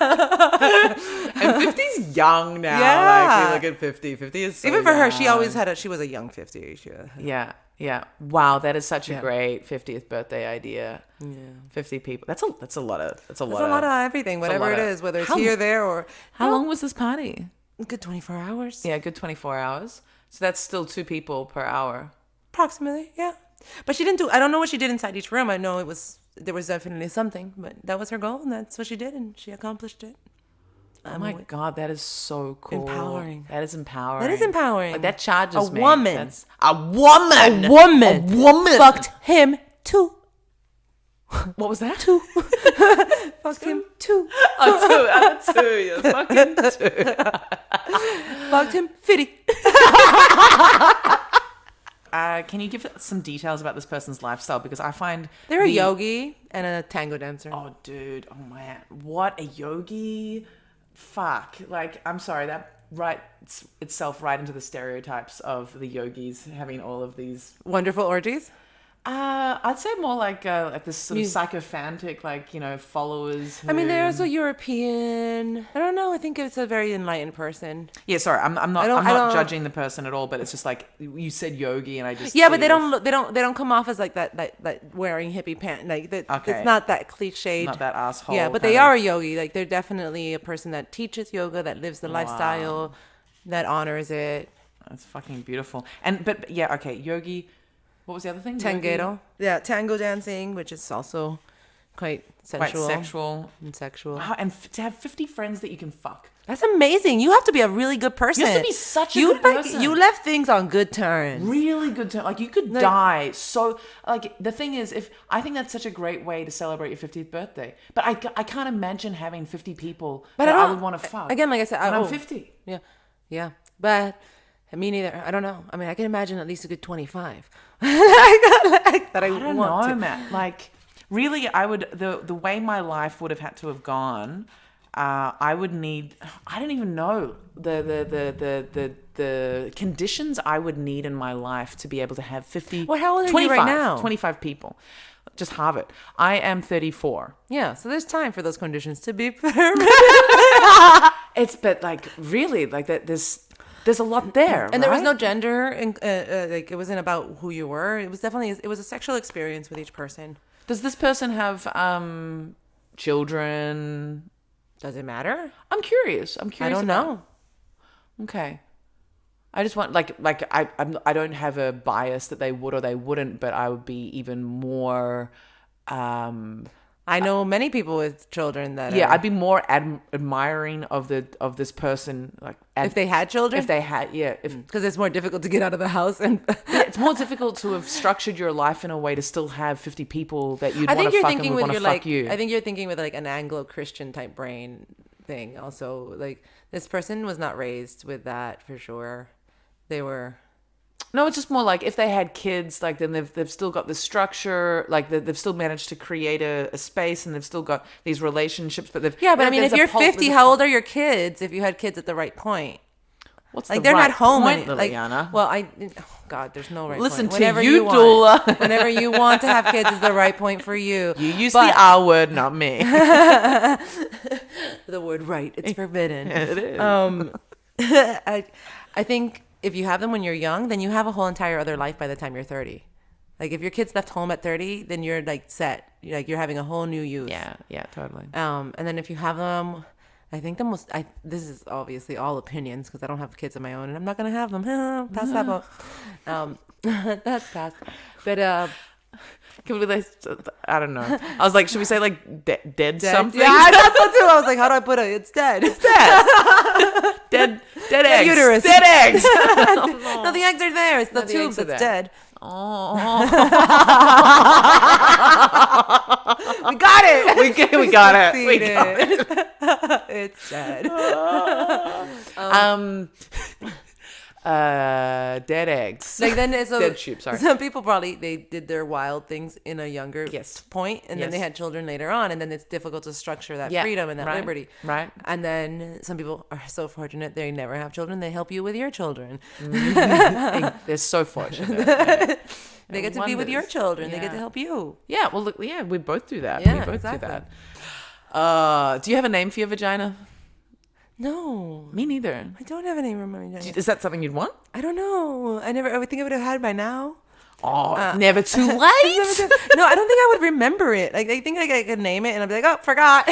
[SPEAKER 1] And 50's young now.
[SPEAKER 2] Yeah.
[SPEAKER 1] Like, we look at 50. 50 is so
[SPEAKER 2] Even for her, she
[SPEAKER 1] young.
[SPEAKER 2] always she was a young 50.
[SPEAKER 1] Yeah, yeah. Wow, that is such a great 50th birthday idea.
[SPEAKER 2] Yeah.
[SPEAKER 1] 50 people. That's a lot of
[SPEAKER 2] It's a lot of everything, whatever
[SPEAKER 1] lot
[SPEAKER 2] it
[SPEAKER 1] of-
[SPEAKER 2] is, whether it's
[SPEAKER 1] How-
[SPEAKER 2] here, there, or
[SPEAKER 1] How long was this party?
[SPEAKER 2] a good 24 hours.
[SPEAKER 1] Yeah, a good 24 hours. So that's still 2 people per hour.
[SPEAKER 2] Approximately, yeah. But she didn't I don't know what she did inside each room. I know there was definitely something, but that was her goal, and that's what she did, and she accomplished it.
[SPEAKER 1] Oh my God, that is so cool.
[SPEAKER 2] Empowering.
[SPEAKER 1] That is empowering.
[SPEAKER 2] That is empowering.
[SPEAKER 1] Like, that charges
[SPEAKER 2] A
[SPEAKER 1] me.
[SPEAKER 2] woman.
[SPEAKER 1] That's, a woman.
[SPEAKER 2] A woman.
[SPEAKER 1] A woman.
[SPEAKER 2] Fucked him too.
[SPEAKER 1] What was that?
[SPEAKER 2] Fucked him too.
[SPEAKER 1] Two. Yeah, fucking two.
[SPEAKER 2] Fucked him 50.
[SPEAKER 1] Can you give some details about this person's lifestyle? Because I find
[SPEAKER 2] They're a yogi and a tango dancer.
[SPEAKER 1] Oh, dude. Oh, man. What a yogi. Fuck. Like, I'm sorry. That writes itself right into the stereotypes of the yogis having all of these.
[SPEAKER 2] Wonderful orgies.
[SPEAKER 1] I'd say more like this sort of sycophantic, like, you know, followers.
[SPEAKER 2] I mean,
[SPEAKER 1] who-
[SPEAKER 2] they're also European. I don't know. I think it's a very enlightened person.
[SPEAKER 1] Yeah, sorry. I'm not.
[SPEAKER 2] I
[SPEAKER 1] I'm not
[SPEAKER 2] don't-
[SPEAKER 1] judging the person at all. But it's just like you said yogi, and I just
[SPEAKER 2] Yeah, but they
[SPEAKER 1] sort of-
[SPEAKER 2] they don't come off as like that wearing hippie pants. Like
[SPEAKER 1] Okay.
[SPEAKER 2] it's not that cliched.
[SPEAKER 1] not that asshole.
[SPEAKER 2] Yeah, but
[SPEAKER 1] kind
[SPEAKER 2] they
[SPEAKER 1] of-
[SPEAKER 2] are a yogi. Like they're definitely a person that teaches yoga, that lives the lifestyle, that honors it.
[SPEAKER 1] That's fucking beautiful. But yeah, okay, yogi. What was the other thing? Yogi?
[SPEAKER 2] Tangero. Yeah, tango dancing, which is also quite sensual.
[SPEAKER 1] Quite sexual.
[SPEAKER 2] And sexual.
[SPEAKER 1] Wow, and to have 50 friends that you can fuck.
[SPEAKER 2] That's amazing. You have to be a really good person.
[SPEAKER 1] You have to be such a good person.
[SPEAKER 2] You left things on good terms.
[SPEAKER 1] Really good term. Like, you could die. So, like, the thing is, I think that's such a great way to celebrate your 50th birthday. But I can't imagine having 50 people that I would want to fuck.
[SPEAKER 2] Again, like I said,
[SPEAKER 1] I'm 50.
[SPEAKER 2] Yeah, yeah. But me neither. I don't know. I mean, I can imagine at least a good 25. That I
[SPEAKER 1] don't
[SPEAKER 2] want
[SPEAKER 1] know,
[SPEAKER 2] to.
[SPEAKER 1] man. Like, really, I would, the way my life would have had to have gone, I would need, I don't even know the conditions I would need in my life to be able to have 50,
[SPEAKER 2] Well, how old are you right now?
[SPEAKER 1] 25 people. Just halve it. I am 34.
[SPEAKER 2] Yeah, so there's time for those conditions to be permanent.
[SPEAKER 1] But like, really, like that, there's a lot there.
[SPEAKER 2] And there was
[SPEAKER 1] right?
[SPEAKER 2] no gender, and like it wasn't about who you were. It was a sexual experience with each person.
[SPEAKER 1] Does this person have children?
[SPEAKER 2] Does it matter?
[SPEAKER 1] I'm curious.
[SPEAKER 2] I don't know.
[SPEAKER 1] Okay. I just want I don't have a bias that they would or they wouldn't, but I would be even more.
[SPEAKER 2] I know many people with children that.
[SPEAKER 1] Yeah, I'd be more admiring of this person, like
[SPEAKER 2] if they had children.
[SPEAKER 1] If they had, yeah,
[SPEAKER 2] Because it's more difficult to get out of the house, and
[SPEAKER 1] it's more difficult to have structured your life in a way to still have 50 people that you'd
[SPEAKER 2] I
[SPEAKER 1] want
[SPEAKER 2] think
[SPEAKER 1] to
[SPEAKER 2] you're
[SPEAKER 1] fuck
[SPEAKER 2] thinking
[SPEAKER 1] and would
[SPEAKER 2] with
[SPEAKER 1] want
[SPEAKER 2] your
[SPEAKER 1] to fuck
[SPEAKER 2] like.
[SPEAKER 1] you.
[SPEAKER 2] I think you're thinking with like an Anglo-Christian type brain thing. Also, like this person was not raised with that for sure. They were.
[SPEAKER 1] No, it's just more like if they had kids, like then they've still got the structure, like they've still managed to create a space, and they've still got these relationships. But they've
[SPEAKER 2] Yeah, but I mean, if
[SPEAKER 1] there's a
[SPEAKER 2] you're
[SPEAKER 1] pul-
[SPEAKER 2] 50,
[SPEAKER 1] there's a
[SPEAKER 2] how
[SPEAKER 1] pul-
[SPEAKER 2] old are your kids if you had kids at the right point?
[SPEAKER 1] What's
[SPEAKER 2] Like
[SPEAKER 1] the
[SPEAKER 2] they're
[SPEAKER 1] right
[SPEAKER 2] not home.
[SPEAKER 1] point,
[SPEAKER 2] Like,
[SPEAKER 1] Liliana?
[SPEAKER 2] well, oh God, there's no right
[SPEAKER 1] Listen
[SPEAKER 2] point.
[SPEAKER 1] to
[SPEAKER 2] Whenever
[SPEAKER 1] you,
[SPEAKER 2] want,
[SPEAKER 1] doula.
[SPEAKER 2] whenever you want to have kids is the right point for you.
[SPEAKER 1] You use
[SPEAKER 2] But
[SPEAKER 1] the R word, not me.
[SPEAKER 2] the word right, it's forbidden.
[SPEAKER 1] It is.
[SPEAKER 2] I think if you have them when you're young, then you have a whole entire other life by the time you're 30. Like if your kid's left home at 30, then you're like set. You're having a whole new youth.
[SPEAKER 1] Yeah, totally.
[SPEAKER 2] And then if you have them, I think this is obviously all opinions because I don't have kids of my own and I'm not going to have them. Pass that vote. That's past. But,
[SPEAKER 1] Can we like, I don't know. I was like, should we say like dead something?
[SPEAKER 2] yeah, I thought so too. I was like, how do I put it? It's dead.
[SPEAKER 1] It's dead. dead eggs.
[SPEAKER 2] Uterus.
[SPEAKER 1] Dead eggs.
[SPEAKER 2] No, the eggs are there. It's the
[SPEAKER 1] No, the
[SPEAKER 2] tube
[SPEAKER 1] eggs are
[SPEAKER 2] that's
[SPEAKER 1] there.
[SPEAKER 2] dead.
[SPEAKER 1] Oh.
[SPEAKER 2] We got it.
[SPEAKER 1] We got it. We
[SPEAKER 2] Succeeded.
[SPEAKER 1] got it.
[SPEAKER 2] It's dead.
[SPEAKER 1] Dead eggs.
[SPEAKER 2] Like then, so
[SPEAKER 1] Dead sheep, sorry.
[SPEAKER 2] some people probably they did their wild things in a younger point, and then
[SPEAKER 1] Yes.
[SPEAKER 2] they had children later on, and then it's difficult to structure that
[SPEAKER 1] Yeah,
[SPEAKER 2] freedom and that
[SPEAKER 1] right,
[SPEAKER 2] liberty.
[SPEAKER 1] right.
[SPEAKER 2] And then some people are so fortunate they never have children; they help you with your children.
[SPEAKER 1] They're so fortunate. Yeah.
[SPEAKER 2] They get to be with your
[SPEAKER 1] Wonders.
[SPEAKER 2] children. They get
[SPEAKER 1] Yeah.
[SPEAKER 2] to help you.
[SPEAKER 1] Yeah, well, look, yeah, we both do that.
[SPEAKER 2] Yeah,
[SPEAKER 1] we both
[SPEAKER 2] exactly.
[SPEAKER 1] do that. Do you have a name for your vagina?
[SPEAKER 2] No,
[SPEAKER 1] Me neither.
[SPEAKER 2] I don't have any room.
[SPEAKER 1] Is that something you'd want?
[SPEAKER 2] I don't know. I would think I would have had by now.
[SPEAKER 1] Oh, never too late.
[SPEAKER 2] No, I don't think I would remember it. Like I think like I could name it and I'd be like, oh, forgot.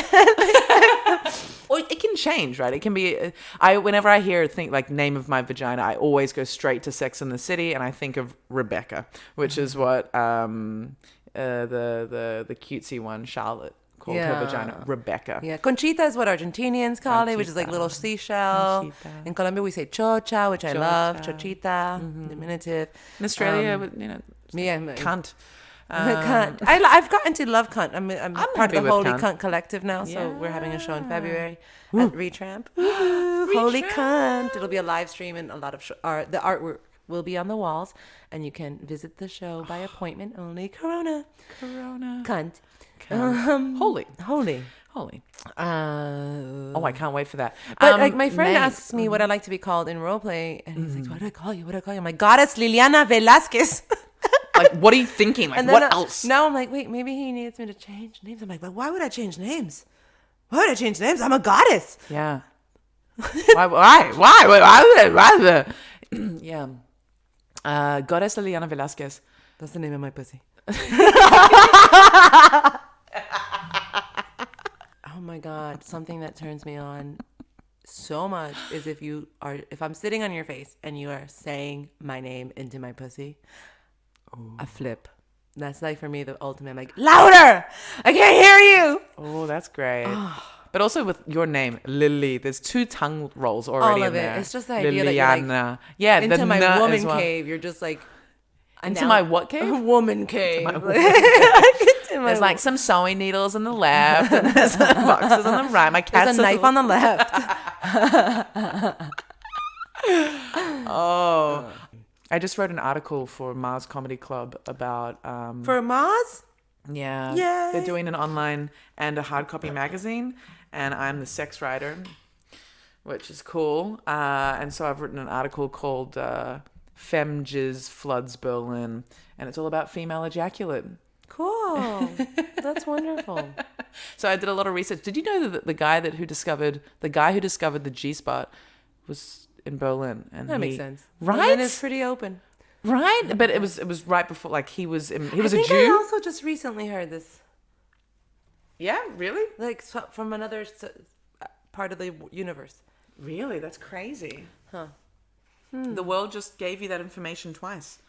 [SPEAKER 1] Or it can change, right? It can be. Whenever I think like name of my vagina, I always go straight to Sex and the City, and I think of Rebecca, which is what the cutesy one, Charlotte, called her vagina, Rebecca.
[SPEAKER 2] Yeah, conchita is what Argentinians call it, which is like
[SPEAKER 1] Conchita.
[SPEAKER 2] little seashell.
[SPEAKER 1] Conchita.
[SPEAKER 2] In Colombia, we say chocha, which I love.
[SPEAKER 1] Chocha.
[SPEAKER 2] Chochita, diminutive.
[SPEAKER 1] In Australia,
[SPEAKER 2] Yeah,
[SPEAKER 1] cunt.
[SPEAKER 2] cunt. I've gotten to love cunt. I'm part
[SPEAKER 1] happy
[SPEAKER 2] of the
[SPEAKER 1] with
[SPEAKER 2] Holy
[SPEAKER 1] cunt.
[SPEAKER 2] Cunt Collective now, so we're having a show in February
[SPEAKER 1] Ooh.
[SPEAKER 2] at Retramp. Holy
[SPEAKER 1] Retramp.
[SPEAKER 2] Cunt! It'll be a live stream and a lot of the artwork will be on the walls, and you can visit the show by appointment only. Corona. Cunt.
[SPEAKER 1] Holy.
[SPEAKER 2] Holy.
[SPEAKER 1] Oh, I can't wait for that.
[SPEAKER 2] But like my friend
[SPEAKER 1] name.
[SPEAKER 2] asks me what I like to be called in roleplay, and he's like, "What do I call you? What do I call you?" I'm like, "Goddess Liliana Velasquez."
[SPEAKER 1] Like, what are you thinking? Like,
[SPEAKER 2] And then
[SPEAKER 1] what else?
[SPEAKER 2] Now I'm like, wait, maybe he needs me to change names. I'm like, but why would I change names? Why would I change names? I'm a goddess.
[SPEAKER 1] Yeah. Why? Yeah. Goddess Liliana Velasquez.
[SPEAKER 2] That's the name of my pussy. Oh my God. Something that turns me on so much is if I'm sitting on your face and you are saying my name into my pussy, I flip. That's like for me the ultimate. I'm like, louder! I can't hear you!
[SPEAKER 1] Oh, that's great. But also with your name, Lily, there's 2 tongue rolls already
[SPEAKER 2] All of
[SPEAKER 1] in
[SPEAKER 2] it.
[SPEAKER 1] there.
[SPEAKER 2] It's just the idea that you're like,
[SPEAKER 1] Liliana. Yeah,
[SPEAKER 2] into
[SPEAKER 1] the
[SPEAKER 2] my
[SPEAKER 1] na
[SPEAKER 2] woman
[SPEAKER 1] as well.
[SPEAKER 2] cave. You're just like...
[SPEAKER 1] Into my what cave?
[SPEAKER 2] Woman cave.
[SPEAKER 1] My woman
[SPEAKER 2] Into my
[SPEAKER 1] There's like some sewing needles on the left, and there's some boxes on the right. My cat's
[SPEAKER 2] There's a knife on the left.
[SPEAKER 1] Oh. I just wrote an article for Mars Comedy Club about...
[SPEAKER 2] For Maz?
[SPEAKER 1] Yeah.
[SPEAKER 2] Yay.
[SPEAKER 1] They're doing an online and a hard copy magazine, and I'm the sex writer, which is cool. And so I've written an article called Femme Jizz Floods Berlin, and it's all about female ejaculate.
[SPEAKER 2] Cool. That's wonderful.
[SPEAKER 1] So I did a lot of research. Did you know that the guy who discovered the G-spot was in Berlin? And
[SPEAKER 2] That makes sense.
[SPEAKER 1] Right?
[SPEAKER 2] Berlin is pretty open.
[SPEAKER 1] Right? But it was right before, like, he was a
[SPEAKER 2] I
[SPEAKER 1] Jew.
[SPEAKER 2] I also just recently heard this.
[SPEAKER 1] Yeah, really?
[SPEAKER 2] Like from another part of the universe.
[SPEAKER 1] Really? That's crazy.
[SPEAKER 2] Huh.
[SPEAKER 1] The world just gave you that information twice.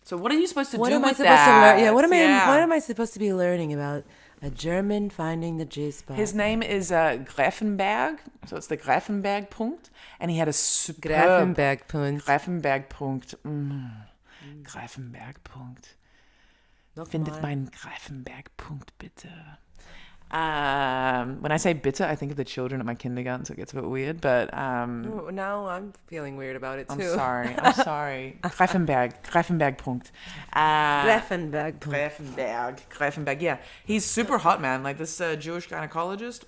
[SPEAKER 1] So what are you supposed to
[SPEAKER 2] What
[SPEAKER 1] do
[SPEAKER 2] am I
[SPEAKER 1] with
[SPEAKER 2] supposed
[SPEAKER 1] that?
[SPEAKER 2] to learn? Yeah, what
[SPEAKER 1] Yeah.
[SPEAKER 2] am I supposed to be learning about a German finding the G-spot?
[SPEAKER 1] His name is Grafenberg, so it's the Grafenberg Punkt, and he had a superb
[SPEAKER 2] Grafenberg-Punkt.
[SPEAKER 1] Grafenberg Punkt. Grafenberg Punkt.
[SPEAKER 2] Noch
[SPEAKER 1] Findet
[SPEAKER 2] mal.
[SPEAKER 1] meinen Grafenberg Punkt bitte. When I say bitter, I think of the children at my kindergarten, so it gets a bit weird. But
[SPEAKER 2] Oh, now I'm feeling weird about it too.
[SPEAKER 1] I'm sorry. I'm sorry. Greifenberg Punkt. Greifenberg. Yeah, he's super hot, man. Like this Jewish gynecologist.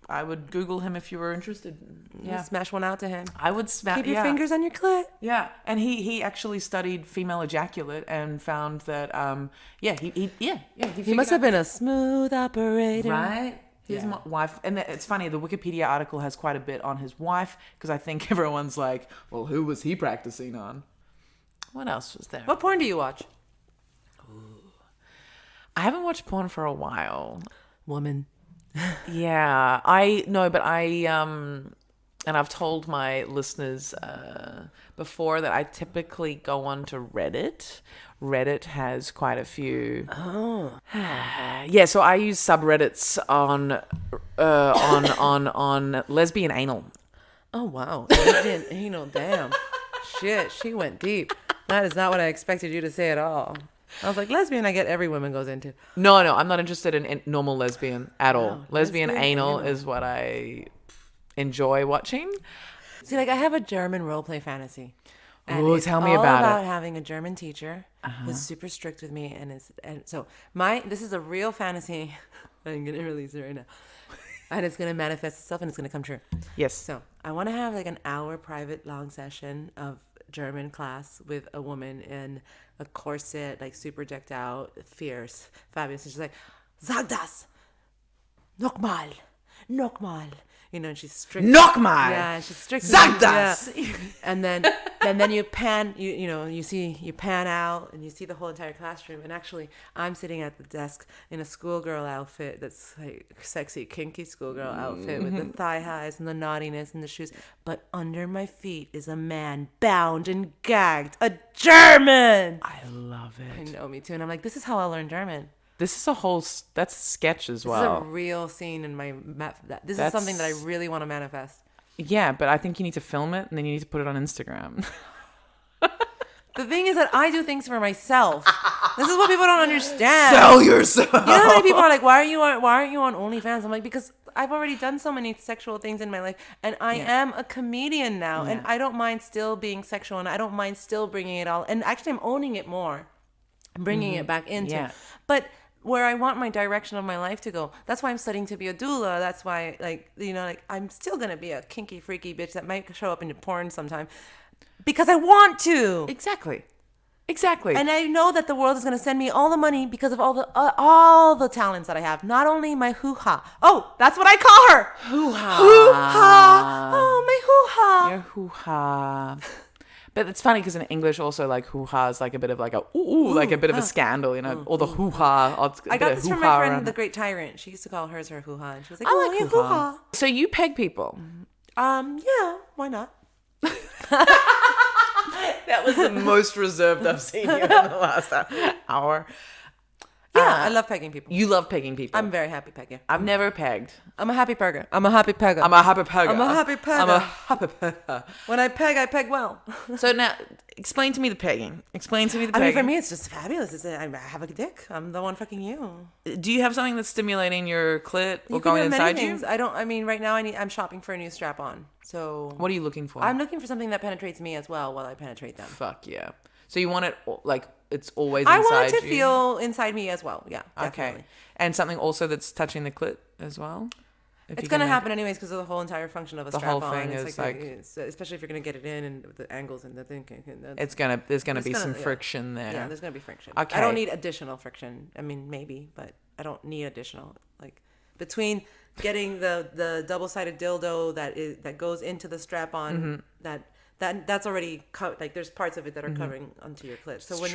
[SPEAKER 1] I would Google him if you were interested. Yeah,
[SPEAKER 2] Smash one out to him.
[SPEAKER 1] I would smash.
[SPEAKER 2] Keep your fingers on your clit.
[SPEAKER 1] Yeah, and he actually studied female ejaculate and found that
[SPEAKER 2] He must have been a smooth operator,
[SPEAKER 1] right. His wife, and it's funny. The Wikipedia article has quite a bit on his wife because I think everyone's like, "Well, who was he practicing on?" What else was there?
[SPEAKER 2] What porn do you watch?
[SPEAKER 1] I haven't watched porn for a while.
[SPEAKER 2] Woman.
[SPEAKER 1] Yeah, and I've told my listeners before that I typically go on to Reddit. Reddit has quite a few.
[SPEAKER 2] Oh.
[SPEAKER 1] Yeah, so I use subreddits on lesbian anal.
[SPEAKER 2] Oh, wow. Lesbian anal, damn. Shit, she went deep. That is not what I expected you to say at all. I was like, lesbian, I get every woman goes into.
[SPEAKER 1] No, I'm not interested in normal lesbian at all.
[SPEAKER 2] No,
[SPEAKER 1] Lesbian
[SPEAKER 2] lesbian
[SPEAKER 1] anal
[SPEAKER 2] anal.
[SPEAKER 1] is what I enjoy watching.
[SPEAKER 2] See, like, I have a German roleplay fantasy.
[SPEAKER 1] Ooh,
[SPEAKER 2] it's
[SPEAKER 1] tell me
[SPEAKER 2] all
[SPEAKER 1] about it.
[SPEAKER 2] having a German teacher who's super strict with me, and so this is a real fantasy. I'm gonna release it right now, and it's gonna manifest itself, and it's gonna come true.
[SPEAKER 1] Yes.
[SPEAKER 2] So I want to have like an hour private long session of German class with a woman in a corset, like super decked out, fierce, fabulous, and she's like, "Sag das, nochmal, nochmal." You know, and she's strict.
[SPEAKER 1] Nochmal.
[SPEAKER 2] Yeah, she's strict.
[SPEAKER 1] Sag das.
[SPEAKER 2] Yeah. And then you pan, you pan out and you see the whole entire classroom. And actually, I'm sitting at the desk in a schoolgirl outfit that's like sexy, kinky schoolgirl outfit with the thigh highs and the naughtiness and the shoes. But under my feet is a man bound and gagged, a German.
[SPEAKER 1] I love
[SPEAKER 2] I
[SPEAKER 1] it.
[SPEAKER 2] know, me too. And I'm like, this is how I learned German.
[SPEAKER 1] This is that's a sketch as
[SPEAKER 2] This
[SPEAKER 1] well.
[SPEAKER 2] is a real scene in my This is something that I really want to manifest.
[SPEAKER 1] Yeah, but I think you need to film it and then you need to put it on Instagram.
[SPEAKER 2] The thing is that I do things for myself. This is what people don't understand.
[SPEAKER 1] Sell yourself.
[SPEAKER 2] You know how many people are like, why aren't you on OnlyFans? I'm like, because I've already done so many sexual things in my life, and I am a comedian now, and I don't mind still being sexual, and I don't mind still bringing it all. And actually, I'm owning it more, I'm bringing it back into.
[SPEAKER 1] Yeah.
[SPEAKER 2] But where I want my direction of my life to go, that's why I'm studying to be a doula. That's why, I'm still gonna be a kinky, freaky bitch that might show up in porn sometime. Because I want to.
[SPEAKER 1] Exactly.
[SPEAKER 2] And I know that the world is going to send me all the money because of all the talents that I have. Not only my hoo-ha. Oh, that's what I call her.
[SPEAKER 1] Hoo-ha.
[SPEAKER 2] Hoo-ha. Oh, my hoo-ha.
[SPEAKER 1] Your hoo-ha. But it's funny because in English also like hoo-ha is like a bit of like a ooh, like a bit of a scandal, you know, or the hoo-ha.
[SPEAKER 2] I got this from my friend, the Great Tyrant. She used to call hers her hoo-ha. And she was like,
[SPEAKER 1] I like
[SPEAKER 2] hoo-ha.
[SPEAKER 1] hoo-ha. So you peg people.
[SPEAKER 2] Yeah, why not?
[SPEAKER 1] That was the most reserved I've seen you in the last hour.
[SPEAKER 2] Yeah, I love pegging people.
[SPEAKER 1] You love pegging people.
[SPEAKER 2] I'm very happy pegging.
[SPEAKER 1] I've never pegged.
[SPEAKER 2] I'm a happy pegger. I'm a happy pegger.
[SPEAKER 1] I'm a happy pegger.
[SPEAKER 2] I'm a happy pegger.
[SPEAKER 1] I'm a happy pegger.
[SPEAKER 2] When I peg well.
[SPEAKER 1] So now, explain to me the pegging. Explain to me the
[SPEAKER 2] I
[SPEAKER 1] pegging.
[SPEAKER 2] mean, for me, it's just fabulous. I have a dick. I'm the one fucking you.
[SPEAKER 1] Do you have something that's stimulating your clit or
[SPEAKER 2] You can
[SPEAKER 1] going
[SPEAKER 2] do
[SPEAKER 1] inside
[SPEAKER 2] many
[SPEAKER 1] you?
[SPEAKER 2] things. Right now I'm shopping for a new strap on. So
[SPEAKER 1] What are you looking for?
[SPEAKER 2] I'm looking for something that penetrates me as well while I penetrate them.
[SPEAKER 1] Fuck yeah. So you want it like it's always
[SPEAKER 2] I
[SPEAKER 1] inside
[SPEAKER 2] want it to
[SPEAKER 1] you?
[SPEAKER 2] feel inside me as well. Yeah, definitely.
[SPEAKER 1] Okay. And something also that's touching the clit as well? If
[SPEAKER 2] It's
[SPEAKER 1] you
[SPEAKER 2] going to
[SPEAKER 1] can
[SPEAKER 2] happen anyways because of the whole entire function of a
[SPEAKER 1] The
[SPEAKER 2] strap
[SPEAKER 1] whole
[SPEAKER 2] on.
[SPEAKER 1] thing
[SPEAKER 2] It's
[SPEAKER 1] is
[SPEAKER 2] it's, especially if you're going to get it in and the angles and the thing.
[SPEAKER 1] there's gonna be some friction there.
[SPEAKER 2] Yeah, there's going to be friction.
[SPEAKER 1] Okay.
[SPEAKER 2] I don't need additional friction. I mean, maybe, but I don't need additional. Like between getting the double-sided dildo that goes into the strap on that's already like there's parts of it that are covering onto your clit. So when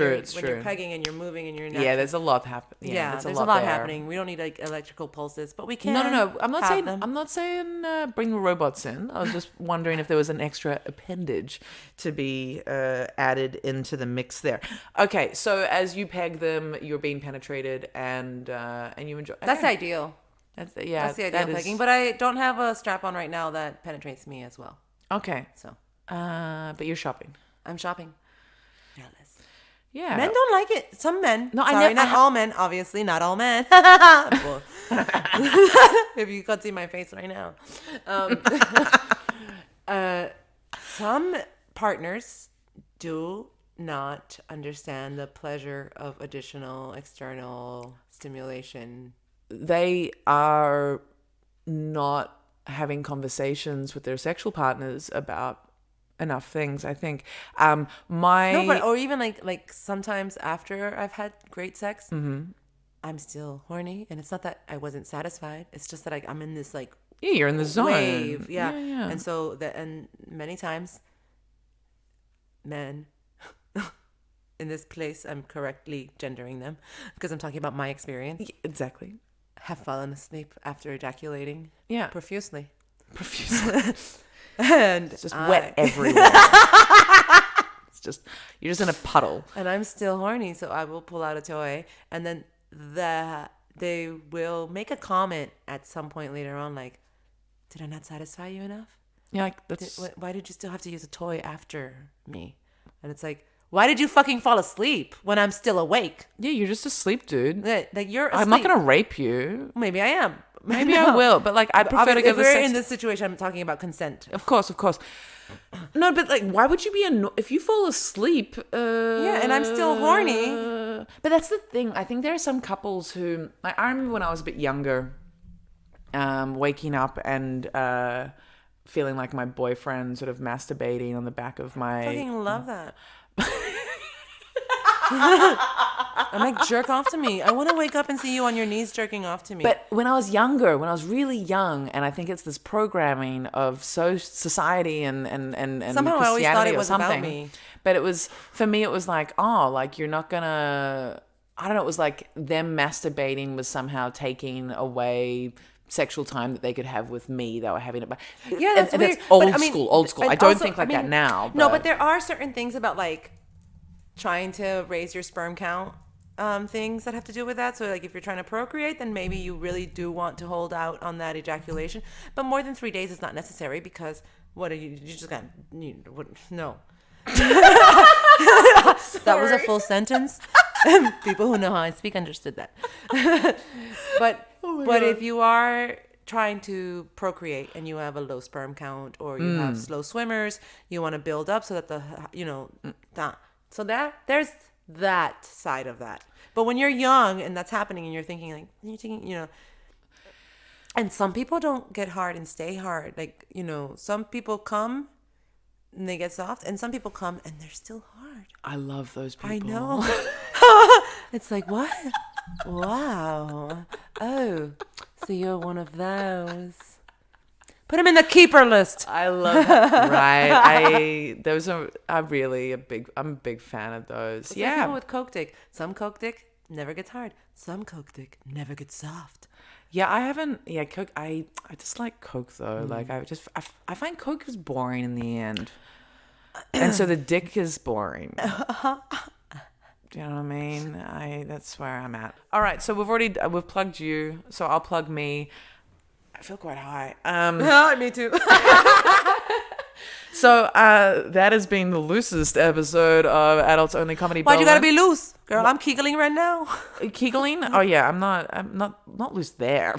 [SPEAKER 2] you're pegging and you're moving and you're
[SPEAKER 1] Yeah, there's a lot happening.
[SPEAKER 2] yeah, there's a lot happening. We don't need like electrical pulses, but we can.
[SPEAKER 1] No. I'm not saying.
[SPEAKER 2] them.
[SPEAKER 1] I'm not saying bring the robots in. I was just wondering if there was an extra appendage to be added into the mix there. Okay, so as you peg them, you're being penetrated, and you enjoy.
[SPEAKER 2] That's the ideal.
[SPEAKER 1] That's
[SPEAKER 2] That's the ideal pegging. But I don't have a strap on right now that penetrates me as well.
[SPEAKER 1] Okay.
[SPEAKER 2] So
[SPEAKER 1] But you're shopping.
[SPEAKER 2] I'm shopping. Jealous.
[SPEAKER 1] Yeah.
[SPEAKER 2] Men don't like it. Some men.
[SPEAKER 1] No,
[SPEAKER 2] Sorry, not all men. Obviously, not all men. If you could see my face right now. Some partners do not understand the pleasure of additional external stimulation.
[SPEAKER 1] They are not having conversations with their sexual partners about enough things, I think.
[SPEAKER 2] No, but or even like sometimes after I've had great sex, I'm still horny, and it's not that I wasn't satisfied. It's just that I'm in this like
[SPEAKER 1] Yeah, you're in the zone.
[SPEAKER 2] wave, yeah.
[SPEAKER 1] Yeah.
[SPEAKER 2] And so and many times, men in this place, I'm correctly gendering them because I'm talking about my experience.
[SPEAKER 1] Exactly.
[SPEAKER 2] Have fallen asleep after ejaculating.
[SPEAKER 1] Yeah.
[SPEAKER 2] Profusely.
[SPEAKER 1] And it's just wet everywhere. It's just, you're just in a puddle.
[SPEAKER 2] And I'm still horny, so I will pull out a toy, and then they will make a comment at some point later on, like, "Did I not satisfy you enough?
[SPEAKER 1] Yeah, like that's
[SPEAKER 2] Why did you still have to use a toy after me?" And it's like, why did you fucking fall asleep when I'm still awake?
[SPEAKER 1] yeah, you're just asleep, dude.
[SPEAKER 2] Like you're asleep.
[SPEAKER 1] I'm not gonna rape you.
[SPEAKER 2] Maybe I am.
[SPEAKER 1] Maybe I will, but like I prefer to
[SPEAKER 2] If
[SPEAKER 1] give the
[SPEAKER 2] we're
[SPEAKER 1] sex.
[SPEAKER 2] in this situation, I'm talking about consent.
[SPEAKER 1] Of course. No, but like, why would you be if you fall asleep?
[SPEAKER 2] Yeah, and I'm still horny.
[SPEAKER 1] But that's the thing. I think there are some couples who, like, I remember when I was a bit younger, waking up and feeling like my boyfriend sort of masturbating on the back of my.
[SPEAKER 2] Fucking love that. I'm like, jerk off to me. I want to wake up and see you on your knees jerking off to me.
[SPEAKER 1] But when I was younger, when I was really young, and I think it's this programming of society and
[SPEAKER 2] somehow I always thought it
[SPEAKER 1] Christianity or
[SPEAKER 2] was about
[SPEAKER 1] something.
[SPEAKER 2] me.
[SPEAKER 1] But it was, for me, it was like, oh, like you're not gonna, I don't know, it was like them masturbating was somehow taking away sexual time that they could have with me. They were having it.
[SPEAKER 2] Yeah, that's
[SPEAKER 1] and
[SPEAKER 2] weird.
[SPEAKER 1] that's old
[SPEAKER 2] But, I mean,
[SPEAKER 1] school, old school.
[SPEAKER 2] and
[SPEAKER 1] I don't
[SPEAKER 2] also,
[SPEAKER 1] think like that now.
[SPEAKER 2] No, but there are certain things about like trying to raise your sperm count, things that have to do with that. So like if you're trying to procreate, then maybe you really do want to hold out on that ejaculation. But more than 3 days is not necessary because what are you just got, no. That was a full sentence. People who know how I speak understood that. But
[SPEAKER 1] God.
[SPEAKER 2] if you are trying to procreate and you have a low sperm count or you have slow swimmers, you want to build up so that so there's that side of that. But when you're young and that's happening and you're thinking and some people don't get hard and stay hard. Like, some people come and they get soft, and some people come and they're still hard.
[SPEAKER 1] I love those people.
[SPEAKER 2] I know. It's like, what? Wow. Oh, so you're one of those. Put him in the keeper list.
[SPEAKER 1] I love that. Right. I'm a big fan of those.
[SPEAKER 2] It's
[SPEAKER 1] yeah.
[SPEAKER 2] like people with coke dick. Some coke dick never gets hard. Some coke dick never gets soft.
[SPEAKER 1] Yeah, I haven't. Yeah, Coke. I just like Coke though. Like I find Coke is boring in the end, and so the dick is boring. Do you know what I mean? That's where I'm at. All right, so we've plugged you, so I'll plug me. I feel quite high.
[SPEAKER 2] Me too.
[SPEAKER 1] So that has been the loosest episode of Adults Only Comedy.
[SPEAKER 2] Why'd you gotta
[SPEAKER 1] Berlin.
[SPEAKER 2] be loose, girl? I'm giggling right now.
[SPEAKER 1] Giggling? Oh yeah, I'm not loose there.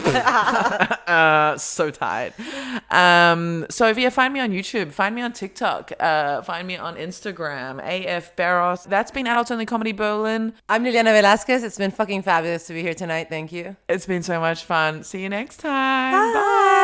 [SPEAKER 1] So tired. So if you find me on YouTube, find me on TikTok, find me on Instagram, AF Barros. That's been Adults Only Comedy Berlin.
[SPEAKER 2] I'm Liliana Velasquez. It's been fucking fabulous to be here tonight. Thank you.
[SPEAKER 1] It's been so much fun. See you next time.
[SPEAKER 2] Bye.